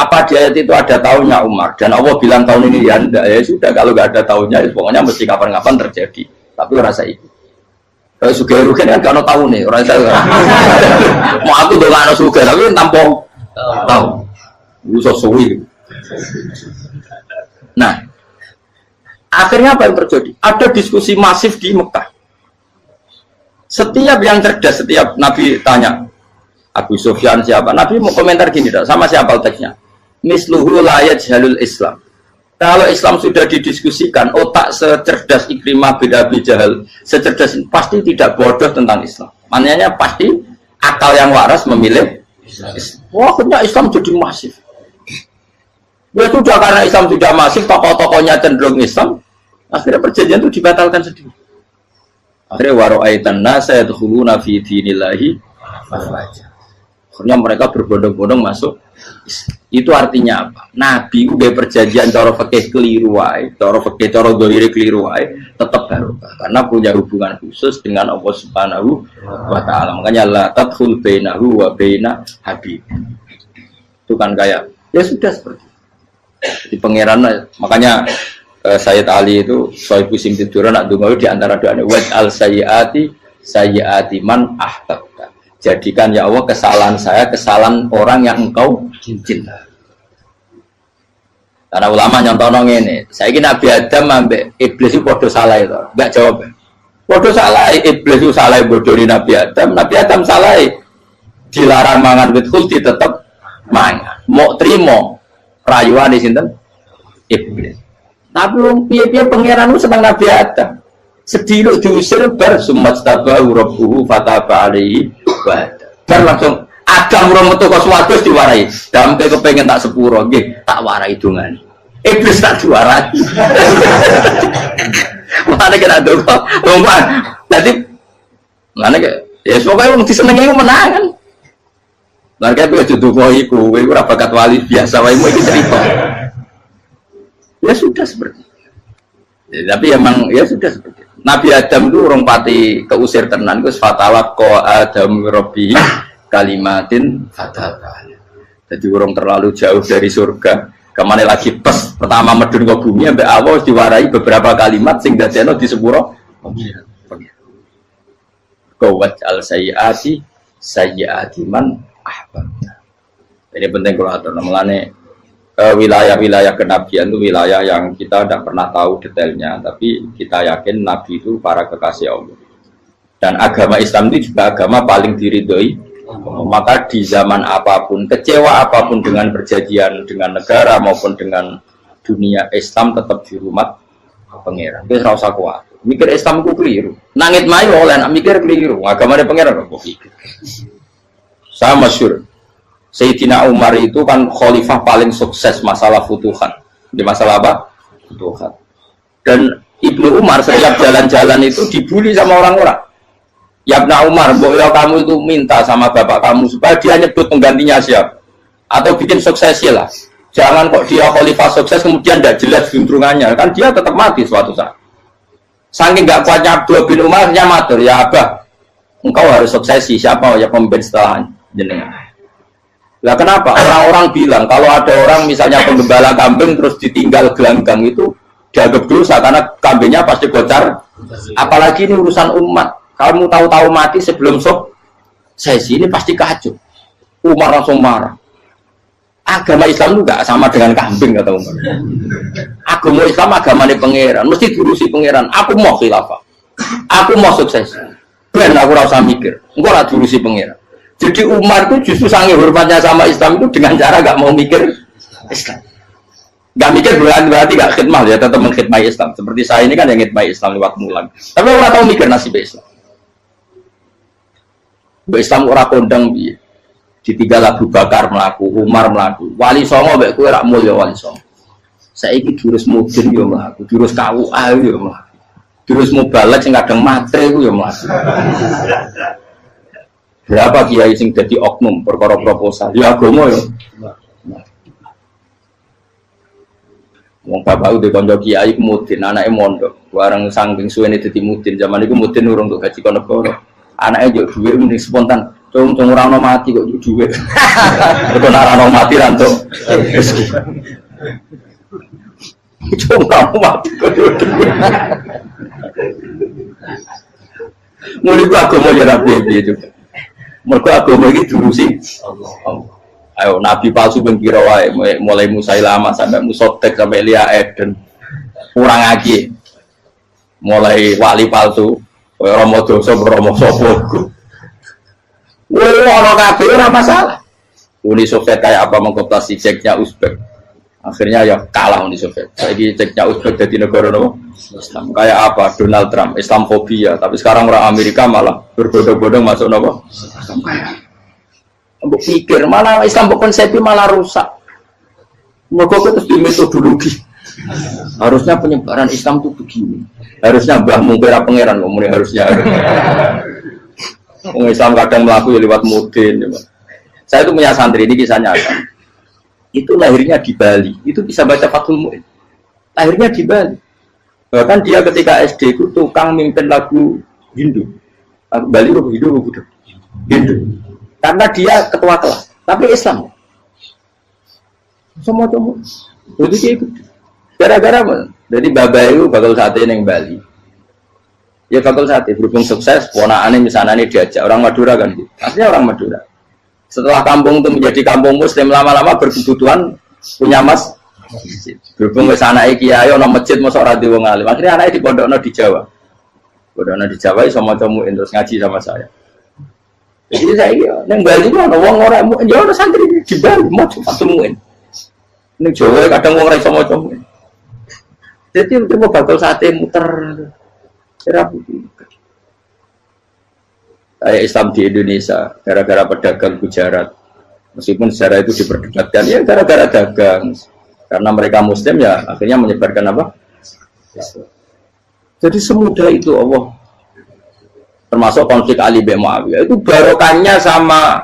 Apa di ayat itu ada tahunnya Umar dan Allah bilang tahun ini ya enggak ya sudah kalau nggak ada tahunnya ya, pokoknya mesti kapan-kapan terjadi. Tapi rasa itu. Kalau suka rugen kan gak orang tahu nih orang tahu. Mau aku tuh nggak suka tapi tampung tahu. Usah suwi. Nah, akhirnya apa yang terjadi? Ada diskusi masif di Mekah. Setiap yang cerdas, setiap Nabi tanya, Abu Sufyan siapa? Nabi mau komentar gini, sama siapa teksnya? Misluhu la yajhalul Islam. Kalau Islam sudah didiskusikan, otak secerdas Ikrimah bin Abi Jahal, secerdas pasti tidak bodoh tentang Islam. Maknanya pasti akal yang waras memilih Islam. Wah, akhirnya Islam jadi masif. Ya sudah karena Islam sudah masif, tokoh-tokohnya cenderung Islam, akhirnya perjanjian itu dibatalkan sendiri. Akhirnya waro'aitan nasa yadkhuluna fi dinillahi afwaja. Akhirnya mereka berbondong-bondong masuk. Itu artinya apa? Nabi udah perjanjian cara fikih keliru wae, cara fikih cara dzahir keliru wae, tetap barokah karena punya hubungan khusus dengan Allah Subhanahu wa taala. Makanya la tadkhul bainahu wa baina habib. Itu kan kayak ya sudah seperti di pangeran. Makanya Sayyid Ali itu Sohibu Sim tidur nak donga di antara doanya wa al sayyiati man ahbabta. Jadikan ya Allah kesalahan saya kesalahan orang yang engkau cinta. Karena ulama nyontono ngene, saiki Nabi Adam ambek iblis itu padha salah itu. Enggak jawab. Padha salah, iblis itu salah bodoni Nabi Adam salah. Dilarang mangan wit khuldi tetep mangan. Mau trimo rayuane sinten? Iblis. Tapi wong piye-piye pangeran ku seneng Nabi Adam. Sediluk diusir bar sumat tabahu rabbuhu fataba alaihi wa bar langsung Adam ora metu kok swarga diwarai. Damke kepengin tak sepuro nggih, tak warai dongane. Iblis tak diwarai. Mane kena donga, rombang. Dadi mane ya pokoke wong disenengi menangan. Lah kaya kudu donga iku, kowe ora bakat wali biasa wae iki cerita. Ya sudah seperti itu. Ya, tapi emang ya sudah seperti itu. Nabi Adam itu orang pati keusir tenan, itu fatawak ko Adam Robbi kalimatin fatawak. Jadi orang terlalu jauh dari surga. Kemana lagi pas pertama medun ke bumi, sampai Allah diwarai beberapa kalimat sehingga dadekno di sepuro. Kawat al sayyati man ahbabta. Ini penting kalau atur namanya. Wilayah-wilayah kenabian itu wilayah yang kita tidak pernah tahu detailnya, tapi kita yakin Nabi itu para kekasih Allah. Dan agama Islam itu juga agama paling diridhoi. Maka di zaman apapun, kecewa apapun dengan perjanjian dengan negara maupun dengan dunia, Islam tetap di rumah pangeran. Itu rasa kuat. Mikir Islam itu keliru. Nangit mayu oleh nak mikir keliru. Agama dia pangeran kok pikir. Saya masyhur. Sayyidina Umar itu kan khalifah paling sukses masalah futuhat. Di masalah apa? Futuhat. Dan Ibnu Umar setiap jalan-jalan itu dibully sama orang-orang. Ya Ibnu Umar, boleh kamu itu minta sama bapak kamu supaya dia nyebut penggantinya siapa? Atau bikin suksesi lah. Jangan kok dia khalifah sukses kemudian tidak jelas juntrungannya. Kan dia tetap mati suatu saat. Saking nggak kuatnya Abdullah bin Umar, dia matur, ya Abah, engkau harus suksesi. Siapa ya pemimpin setelah jenengan? Lah kenapa? Orang-orang bilang kalau ada orang misalnya penggembala kambing terus ditinggal gelanggang itu dianggap dosa karena kambingnya pasti bocor. Apalagi ini urusan umat. Kamu tahu-tahu mati sebelum sesi ini pasti kacau. Umar langsung marah. Agama Islam juga sama dengan kambing kata Umar. Agama Islam agamanya pangeran, mesti diurusi pangeran. Aku mau khilafah. Aku mau sukses. Ben aku rasa mikir. Engko ora diurusi pangeran. Jadi Umar itu justru sangat hormatnya sama Islam itu dengan cara gak mau mikir Islam. Gak mikir berarti gak khidmah ya, tetap mengkhidmati Islam. Seperti saya ini kan yang khidmati Islam lewat mulan. Tapi orang tahu mikir nasib Islam. Islam orang kondang ditinggal Abu Bakar melaku, Umar melaku, Wali Songo mbek kowe rak mulya Wali Songo. Saiki jurus mudin yo mlaku, jurus KUA yo mlaku. Jurus mubalek sing kadang matre ku yo mlaku. Berapa kiai sing dadi oknum perkara proposal? Ya agama ya. Wong bapak udah kanca kiai mudin, anake mondok. Bareng saking suwene dadi mudin, zaman iku mudin urung untuk gaji kono negara. Anake yo dhuwit mending spontan. Cung ora ono mati kok dhuwit. Kok ora ono mati ra entuk rezeki. Cung kamu mati kok dhuwit. Mulai agama ya rapi juga. Mereka agama ini diurusi Allah. Ayo Nabi palsu pengkira wae mulai Musailamah sampai Musotek sampai Lia Eden kurang lagi mulai wali palsu Romo Doso Romo Sopo orang kafir ora masalah. Uni Soviet kayak apa mengkooptasi ceknya Uzbek akhirnya ya kalah Uni Soviet. Lagi ceknya Uzbek jadi negara Islam kayak apa Donald Trump Islamfobia tapi sekarang orang Amerika malah berbodong-bodong masuk nopo Islam kaya mbok pikir malah Islam konsepnya malah rusak mergo terus di metodologi harusnya penyebaran Islam itu begini harusnya mbah mungkira pangeran ngomongnya harusnya Islam kadang melaku ya lewat mudin Saya itu punya santri, ini kisah nyata. Itu lahirnya di Bali, itu bisa baca Fathul Mu'in. Lahirnya di Bali. Bahkan dia ketika SD itu tukang mimpin lagu Hindu. Lagu Bali itu Hindu. Karena dia ketua kelas, tapi Islam. Semua cuma. Jadi kayak gitu. Gara-gara jadi bapak itu bakal sate yang Bali. Ya bakal sate berhubung sukses, ponakane misalnya ini diajak orang Madura kan gitu. Artinya orang Madura. Setelah kampung itu menjadi kampung Muslim, lama-lama berkebutuhan punya masjid. Berhubung ke sana kiai ono masjid mosok ora di wong alim. Akhirnya anaknya di pondokno di Jawa. Pondokno di Jawa iso maca muin terus ngaji sama saya. Jadi saya nang Bali ku ono wong ora ya ono santri di Bali maca muin. Ning Jawa kadang wong ora iso maca muin. Jadi itu bakal sate muter. Kira kayak Islam di Indonesia gara-gara pedagang Gujarat, meskipun sejarah itu diperdebatkan ya gara-gara dagang, karena mereka Muslim ya akhirnya menyebarkan apa? Jadi semudah itu Allah. Termasuk konflik Ali bin Muawiyah itu barokahnya sama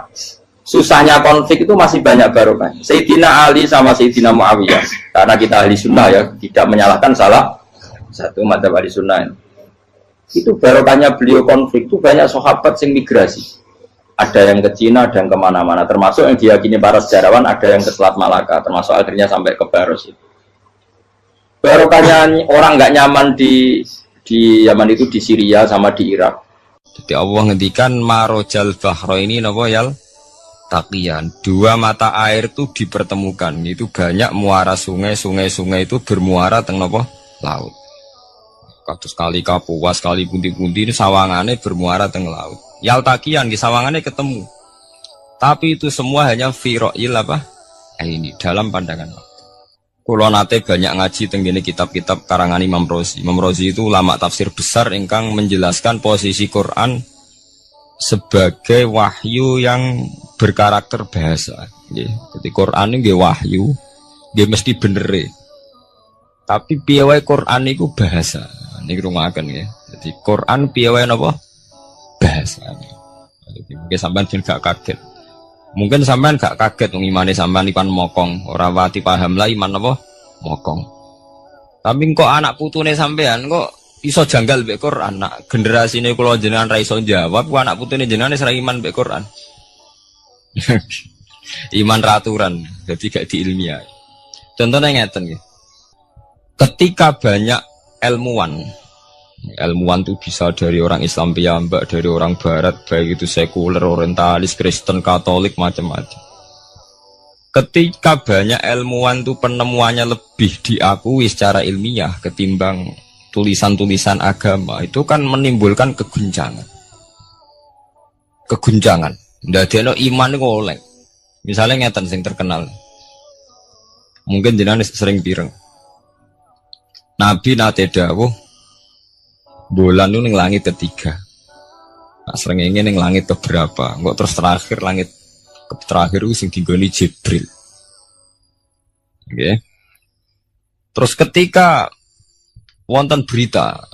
susahnya konflik itu masih banyak barokahnya. Sayyidina Ali sama Sayyidina Muawiyah, karena kita ahli sunnah ya tidak menyalahkan salah satu madzhab ahli sunnah. Itu barokahnya beliau konflik itu banyak sahabat yang migrasi, ada yang ke Cina, ada yang kemana-mana, termasuk yang diyakini para sejarawan ada yang ke Selat Malaka, termasuk akhirnya sampai ke Baros itu. Barokahnya orang nggak nyaman di Yaman itu di Syria sama di Irak. Jadi Allah ngendikan marojal bahro ini napa yal taqiyan, dua mata air itu dipertemukan, itu banyak muara sungai itu bermuara teng napa laut. Kados kali Kapuas, kali pundi-pundi ini sawangannya bermuara teng laut. Yaltakian di sawangannya ketemu. Tapi itu semua hanya firoil apa? Ini dalam pandangan. Kulo nate banyak ngaji tenggene kitab-kitab karangan Imam Rozi. Imam Rozi itu ulama tafsir besar ingkang menjelaskan posisi Quran sebagai wahyu yang berkarakter bahasa. Jadi Quran ini wahyu, dia mesti bener. Tapi piye wae Quran itu bahasa. Ini rumakan ya. Jadi Quran piye wae napa? Bahasa. Jadi mungkin sampean ben gak kaget. Mungkin sampean gak kaget wong imane sampean ikan mokong, ora wati paham lah iman apa? Mokong. Tapi kok anak putune sampean kok iso janggal mbek Quran. Nak generasine kula jenengan ra iso jawab, kok anak putune jenengan wis ra iman mbek Quran. Iman raturan, jadi gak diilmiah. Contohnya ngeten nggih. Ketika banyak ilmuwan itu bisa dari orang Islam piyambak, dari orang Barat, baik itu sekuler, orientalis, Kristen, Katolik, macam-macam. Ketika banyak ilmuwan itu penemuannya lebih diakui secara ilmiah ketimbang tulisan-tulisan agama, itu kan menimbulkan keguncangan. Ndadekno iman iku oleh. Misalnya ngeten sing terkenal. Mungkin jenengan sering pireng. Nabi nate dawuh bulan itu ning langit ketiga. Nah, srengenge ning langit keberapa? Kok terus terakhir langit terakhir itu sing digoni Jibril. Oke. Okay. Terus ketika wonten berita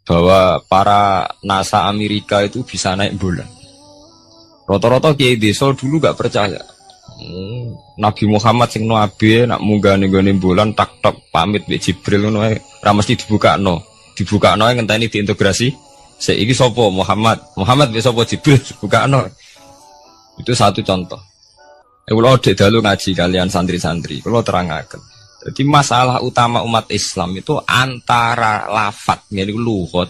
bahwa para NASA Amerika itu bisa naik bulan. Rata-rata kiai desa dulu gak percaya. Nabi Muhammad sing nabi nak munggah ning bulan tak pamit mbek Jibril ngono ae ra mesti dibukakno ae ngenteni diintegrasi saiki sapa Muhammad mbek sapa Jibril dibukakno. Itu satu contoh. Kula dhek dalu ngaji kalian santri-santri kula terangaken. Jadi masalah utama umat Islam itu antara lafat ngene lugat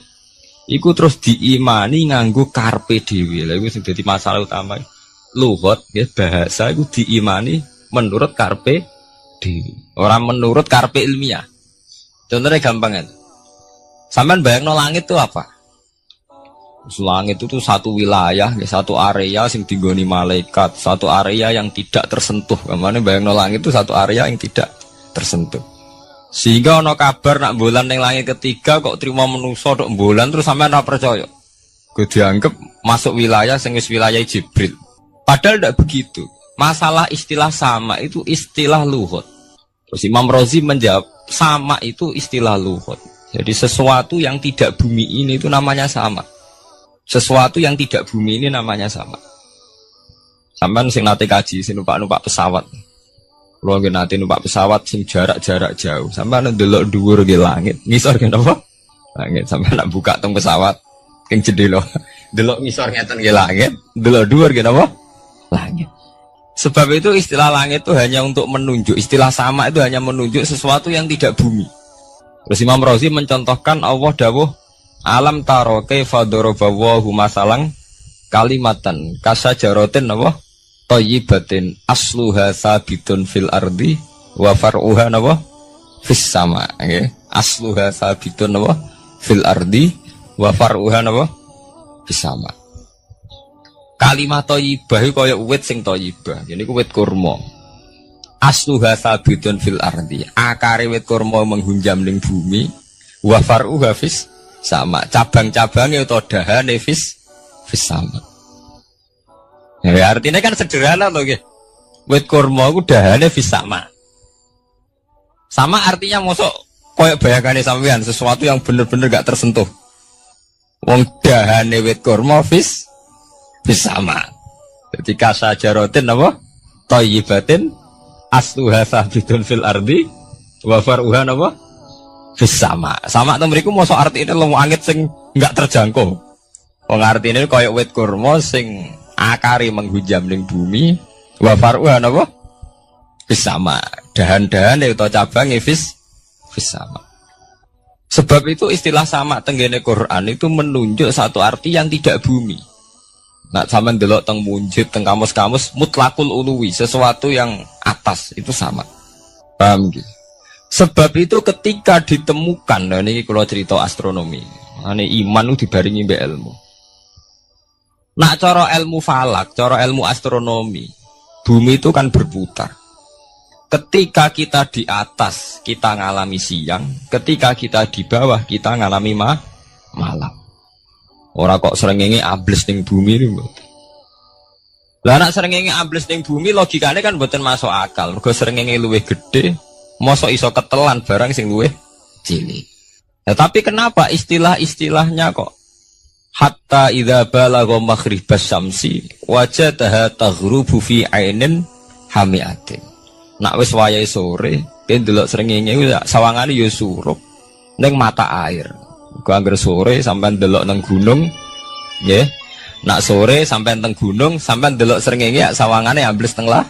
iku terus diimani nganggo karpe dhewe. Lha iku sing dadi masalah utama. Lugat ya bahasa itu diimani menurut karpe dhewe, orang menurut karpe ilmiah. Contohnya gampang kan. Sampean bayangno langit itu apa? Langit itu satu wilayah, satu area sing digoni malaikat, satu area yang tidak tersentuh. Kamane bayangno langit itu satu area yang tidak tersentuh. Sehingga ono kabar nak bulan ning langit ketiga kok trimo manusa tok bulan terus sampean ora percaya. Gue dianggap masuk wilayah sing wis wilayah Jibril. Padahal tidak begitu. Masalah istilah sama itu istilah lughat. Terus Imam Razi menjawab sama itu istilah lughat. Jadi sesuatu yang tidak bumi ini itu namanya sama. Sesuatu yang tidak bumi ini namanya sama. Sampean sing nate kaji sing numpak pesawat. Kulo nggih nate numpak pesawat sing jarak-jarak jauh. Sampean ndelok dhuwur nggih langit, ngisor nggih napa? Langit. Sampean nak buka teng pesawat king jendela. Delok ngisor ngeten nggih langit, delok dhuwur nggih napa? Langit. Sebab itu istilah langit itu hanya untuk menunjuk, istilah sama itu hanya menunjuk sesuatu yang tidak bumi. Terus Imam Razi mencontohkan Allah dawuh alam taro kaifa daraballahu masalan kalimatan kasajaratin apa thayyibatin asluha sabitun fil ardi wa far'uha apa fis sama nggih asluha sabitun apa fil ardi wa far'uha apa fis sama. Kalimat thayyibah iku kaya wit sing thayyibah. Ini ku wit kurma. Asluha sabitun fil ardi. Akare wit kurma menghunjam ning bumi. Wa far'uha fis sama. Cabang-cabange utawa dahane fis sama. Ya artinya kan sederhana loh nggih. Wit kurma ku dahane fis sama. Sama artinya mosok koyo bayangane sampean sesuatu yang bener-bener gak tersentuh. Wong dahane wit kurma fis sama. Jadi kasajaratin apa? Thayyibatin asluha sabitun fil ardi wa far'uha apa? Fis sama. Sama to mriku mosok artine lemu angin sing enggak terjangkau. Wong artine kaya wit kurma sing akare menghujam ning bumi wa far'uha apa? Fis sama. Dahan-dahane utawa cabange fis sama. Sebab itu istilah sama tenggene Quran itu menunjuk satu arti yang tidak bumi. Nah, sampean delok teng munjid, teng kamus-kamus mutlakul uluwi, sesuatu yang atas itu sama. Paham gitu? Sebab itu ketika ditemukan, nah ini kalau cerita astronomi, ini iman itu dibaringi mbek ilmu. Nak cara ilmu falak, cara ilmu astronomi, bumi itu kan berputar. Ketika kita di atas, kita ngalami siang. Ketika kita di bawah, kita ngalami malam. Orang kok srengenge ambles ning bumi niku. Lah nek srengenge ambles ning bumi logikane kan mboten masuk akal. Mergo srengenge luwih gede, mosok iso ketelan barang sing luwih cilik. Nah, tapi kenapa istilah-istilahnya kok hatta idza balagha maghribas syamsi wajadaha taghrubu fi ainin hamiatin. Nak wis wayahe sore, ben delok srengenge sawangane ya surup ning mata air. Gua anggar sore sampai delok nang gunung, ya. Nak sore sampai teng gunung, sampai delok srengenge sawangane ambles teng laut.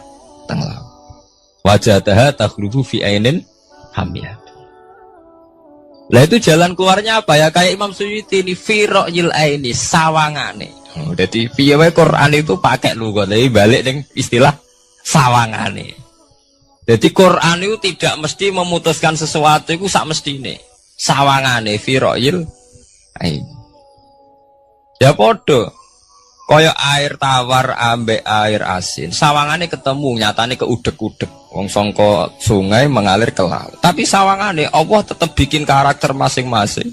Wajadaha taghrubu fi ainin hamiyah. Lah itu jalan keluarnya apa ya? Kayak Imam Suyuti ini fi ra'yil aini sawangane. Jadi piye wae Quran itu pakai lugat, tapi balik ning istilah sawangane. Jadi Quran itu tidak mesti memutuskan sesuatu itu sak mestine. Sawangane firoil ain. Ya podo kaya air tawar ambek air asin. Sawangane ketemu nyatane keudek-udek. Wong sangka sungai mengalir ke laut. Tapi sawangane Allah tetap bikin karakter masing-masing.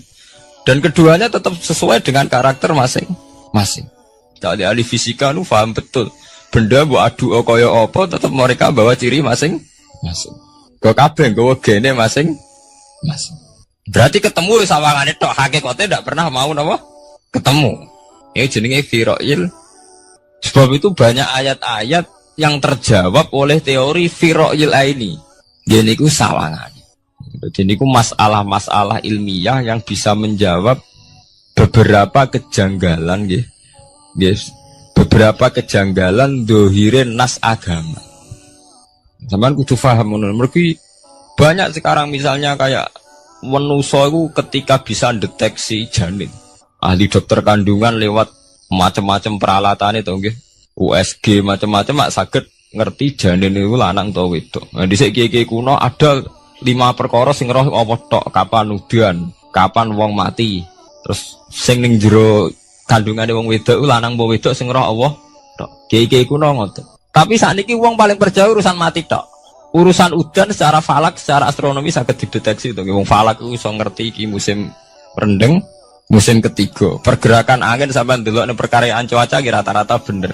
Dan keduanya tetap sesuai dengan karakter masing-masing. Jadi ahli fisika nu paham betul. Benda mbok adu kaya apa tetap mereka bawa ciri masing-masing. Kok kabeh nggawa gene masing-masing. Berarti ketemu sawangane tok hakikate ndak pernah mau napa? Ketemu. Ini jenenge firoil. Sebab itu banyak ayat-ayat yang terjawab oleh teori firoil ini. Jadi niku sawangane. Jadi niku masalah-masalah ilmiah yang bisa menjawab beberapa kejanggalan nggih. Yes. Beberapa kejanggalan dohirin nas agama. Sampeyan kudu paham ngono. Mergi banyak sekarang misalnya kayak manusia itu ketika bisa deteksi janin, ahli dokter kandungan lewat macam-macam peralatan itu, nggih, USG macam-macam, mak saged ngerti janin itu lanang atau wedok. Nah, di segi kuno ada 5 perkara sing roh apa tok, kapan udan, kapan wong mati, terus sing ning jero kandungane wong wedok lanang apa wedok sing roh Allah tok. Kiai kuno ngoten. Tapi sakniki wong paling percaya urusan mati tok. Urusan udan secara falak, secara astronomi sangat dideteksi itu. Wong falak itu bisa ngerti iki musim rendeng, musim ketiga. Pergerakan angin sampai ndelok ning perkaryaan cuaca rata-rata bener.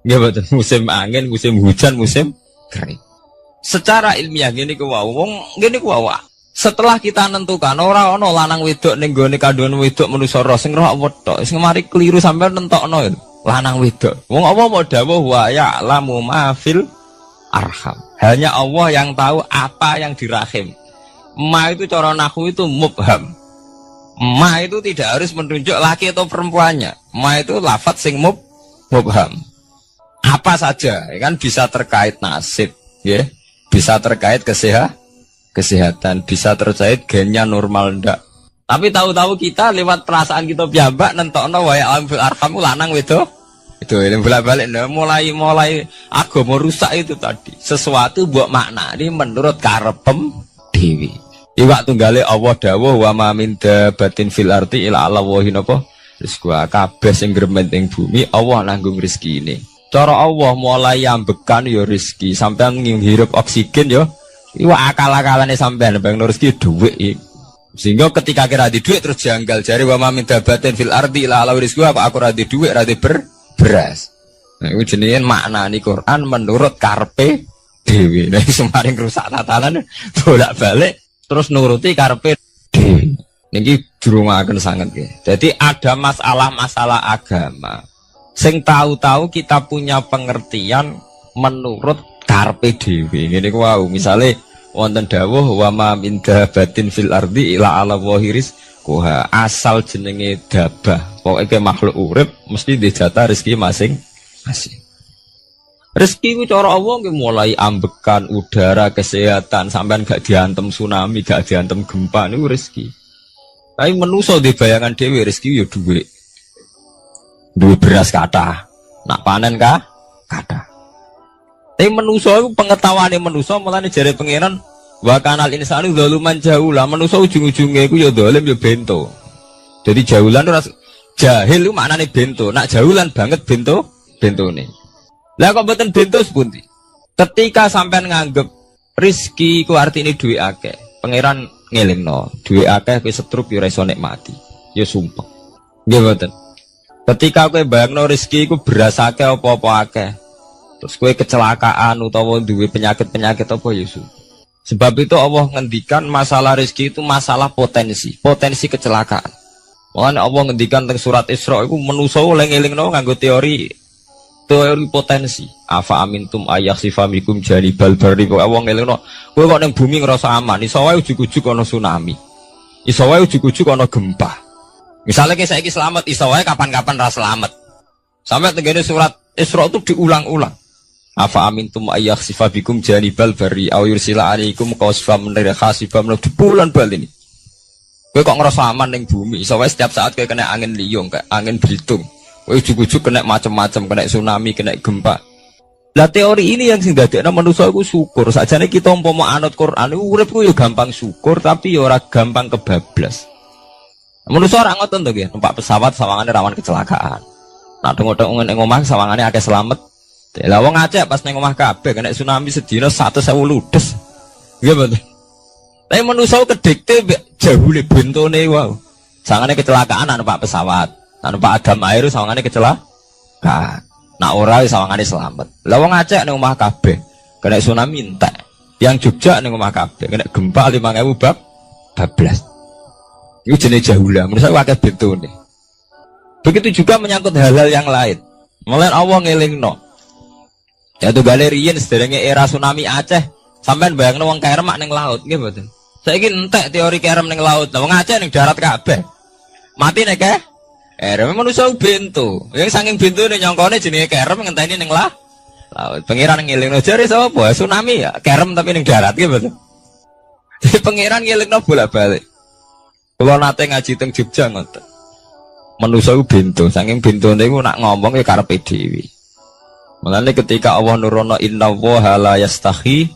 Nggih betul. Musim angin, musim hujan, musim kering. Secara ilmiah gini ku wau, wong gini ku wau. Setelah kita nentukan ora ana lanang wedok ning gone kandungan wedok manusa roh sing roh apa tok. Sing mari keliru sampean nentokno. lanang wedok. Wong Allah mau dawuh wa ya'lamu ma fil arham. Hanya Allah yang tahu apa yang di rahim. Ma itu cara nahwu itu mubham. Ma itu tidak harus menunjuk laki atau perempuannya. Ma itu lafadz sing mubham. Apa saja, ya kan bisa terkait nasib, ya. Bisa terkait kesehatan, bisa terkait gennya normal ndak. Tapi tahu-tahu kita lewat perasaan kita piyambak nentokno wa ya'lamu fil arham lanang wedok. Itu ini bolak-balik mulai agama rusak itu tadi. Sesuatu buat makna ini menurut karepem dewi. Iwak tunggale Allah dawuh wa ma min dabatin fil ardi illa ala wahin apa rizqa kabeh sing gremeng ing bumi Allah nanggung rezeki ini. Cara Allah mulai ambekan ya rezeki sampean ngirup oksigen ya iwak akal-akalane sampean bang rezeki dhuwit. Sehingga ketika kira di dhuwit terus janggal jare wa ma min dabatin fil ardi illa ala rizqa apa aku ra di dhuwit ra di beras. Nah iku jenenge maknani Quran menurut karepe dhewe. Nah semaring rusak tatanan bolak-balik terus nuruti karepe dhewe. Niki durungaken sanget nggih. Jadi ada masalah-masalah agama. Sing tahu-tahu kita punya pengertian menurut karepe dhewe. Ngene ku wau, misale wonten dawuh wa ma min dabatin fil ardi ila ala wahiris koha asal jenenge dabah. Pokoke makhluk urip mesti dijatah rezeki masing-masing. Rezeki ku cara Allah nggih mulai ambekan udara, kesehatan, sampean gak diantem tsunami, gak diantem gempa niku rezeki. Tapi manusa di bayangan dhewe rezeki ya dhuwit. Duwe beras kathah. Nak panen kathah. Tapi manusa iku pengetahuane manusa mulane jare pangeran wa kanal insanu zaluman jahula. Manusa ujung-ujunge iku ya zalim ya bento. Jadi jahulan ora jahil itu maknane bento. Nak jahulan banget bentone. Lah kok mboten bento sepundi? Ketika sampean nganggep rezeki ku artine duwe akeh, pangeran ngelingno, duwe akeh kowe setruk yo ora iso nikmati. Ya sumpah. Nggih mboten. Ketika kowe bayangno rezeki ku beras akeh apa-apa akeh. Terus kowe kecelakaan utawa duwe penyakit-penyakit apa ya sumpah. Sebab itu Allah ngendikan masalah rezeki itu masalah potensi kecelakaan. Makanya Allah ngendikan teng surat Isra iku manusa oleh ngelingno nganggo teori potensi. Afa amintum ayakhsifa mikum janibal barri. Kok wong ngelingno kowe kok ning bumi ngerasa aman, iso wae ujug-ujug ana tsunami. Iso wae ujug-ujug ana gempa. Misalnya kayak saiki selamat, iso wae kapan-kapan ra selamat. Sampai tenggene surat Isra itu diulang-ulang. Afa amintum ayakhsifa bikum janibal barri aw yursila alaikum qasfam min khasifam bulan bal ini. Kowe kok ngerasa aman ning bumi, iso wae setiap saat kowe kena angin liung, kayak angin belitung. Kowe ujug-ujug kena macam-macam, kena tsunami, kena gempa. Lah teori ini yang sing dadekno manusa iku syukur. Sakjane kita umpama anut Quran iku urip ku ya gampang syukur tapi ya ora gampang kebablas. Manusa ora ngoten to nggih, numpak pesawat sawangane rawan kecelakaan. Nah dong-dong ning omah sawangane akeh slamet. Lah wong Aceh pas ning omah kabeh kena tsunami sedina 100.000 ludes. Nggih betul. Tapi manusa kedikte jahule bentone wow. Sawangane kecelakaan numpak pesawat. Numpak adam air sawangane kecelakaan. Nak ora sawangane selamat. Lah wong Aceh ning omah kabeh kena tsunami entek. Yang Jogja ning omah kabeh kena gempa 5.000 bablas. Iku jenenge jahula. Menurut saya akeh bentone. Begitu juga menyangkut hal-hal yang lain. Mulai Allah ngelingno. Ya tuh galerian sederenge era tsunami Aceh, sampean bayangno wong kerem ning laut nggih mboten. Saiki entek teori kerem ning laut. Lah wong Aceh ning darat kabeh. Mati nek kerem manusa bento. Yang saking bentone nyongkone jenenge kerem ngenteni ning laut. Pangeran ngelingno jare sapa? Tsunami ya, kerem tapi ning darat nggih mboten. Jadi pangeran ngelingno bolak-balik. Kalau nate ngaji teng Jogja ngoten. Manusa ku bento, saking bentone ku nak ngomong ya karepe dhewe. Mulane ketika Allah nurono inna wa la yastahi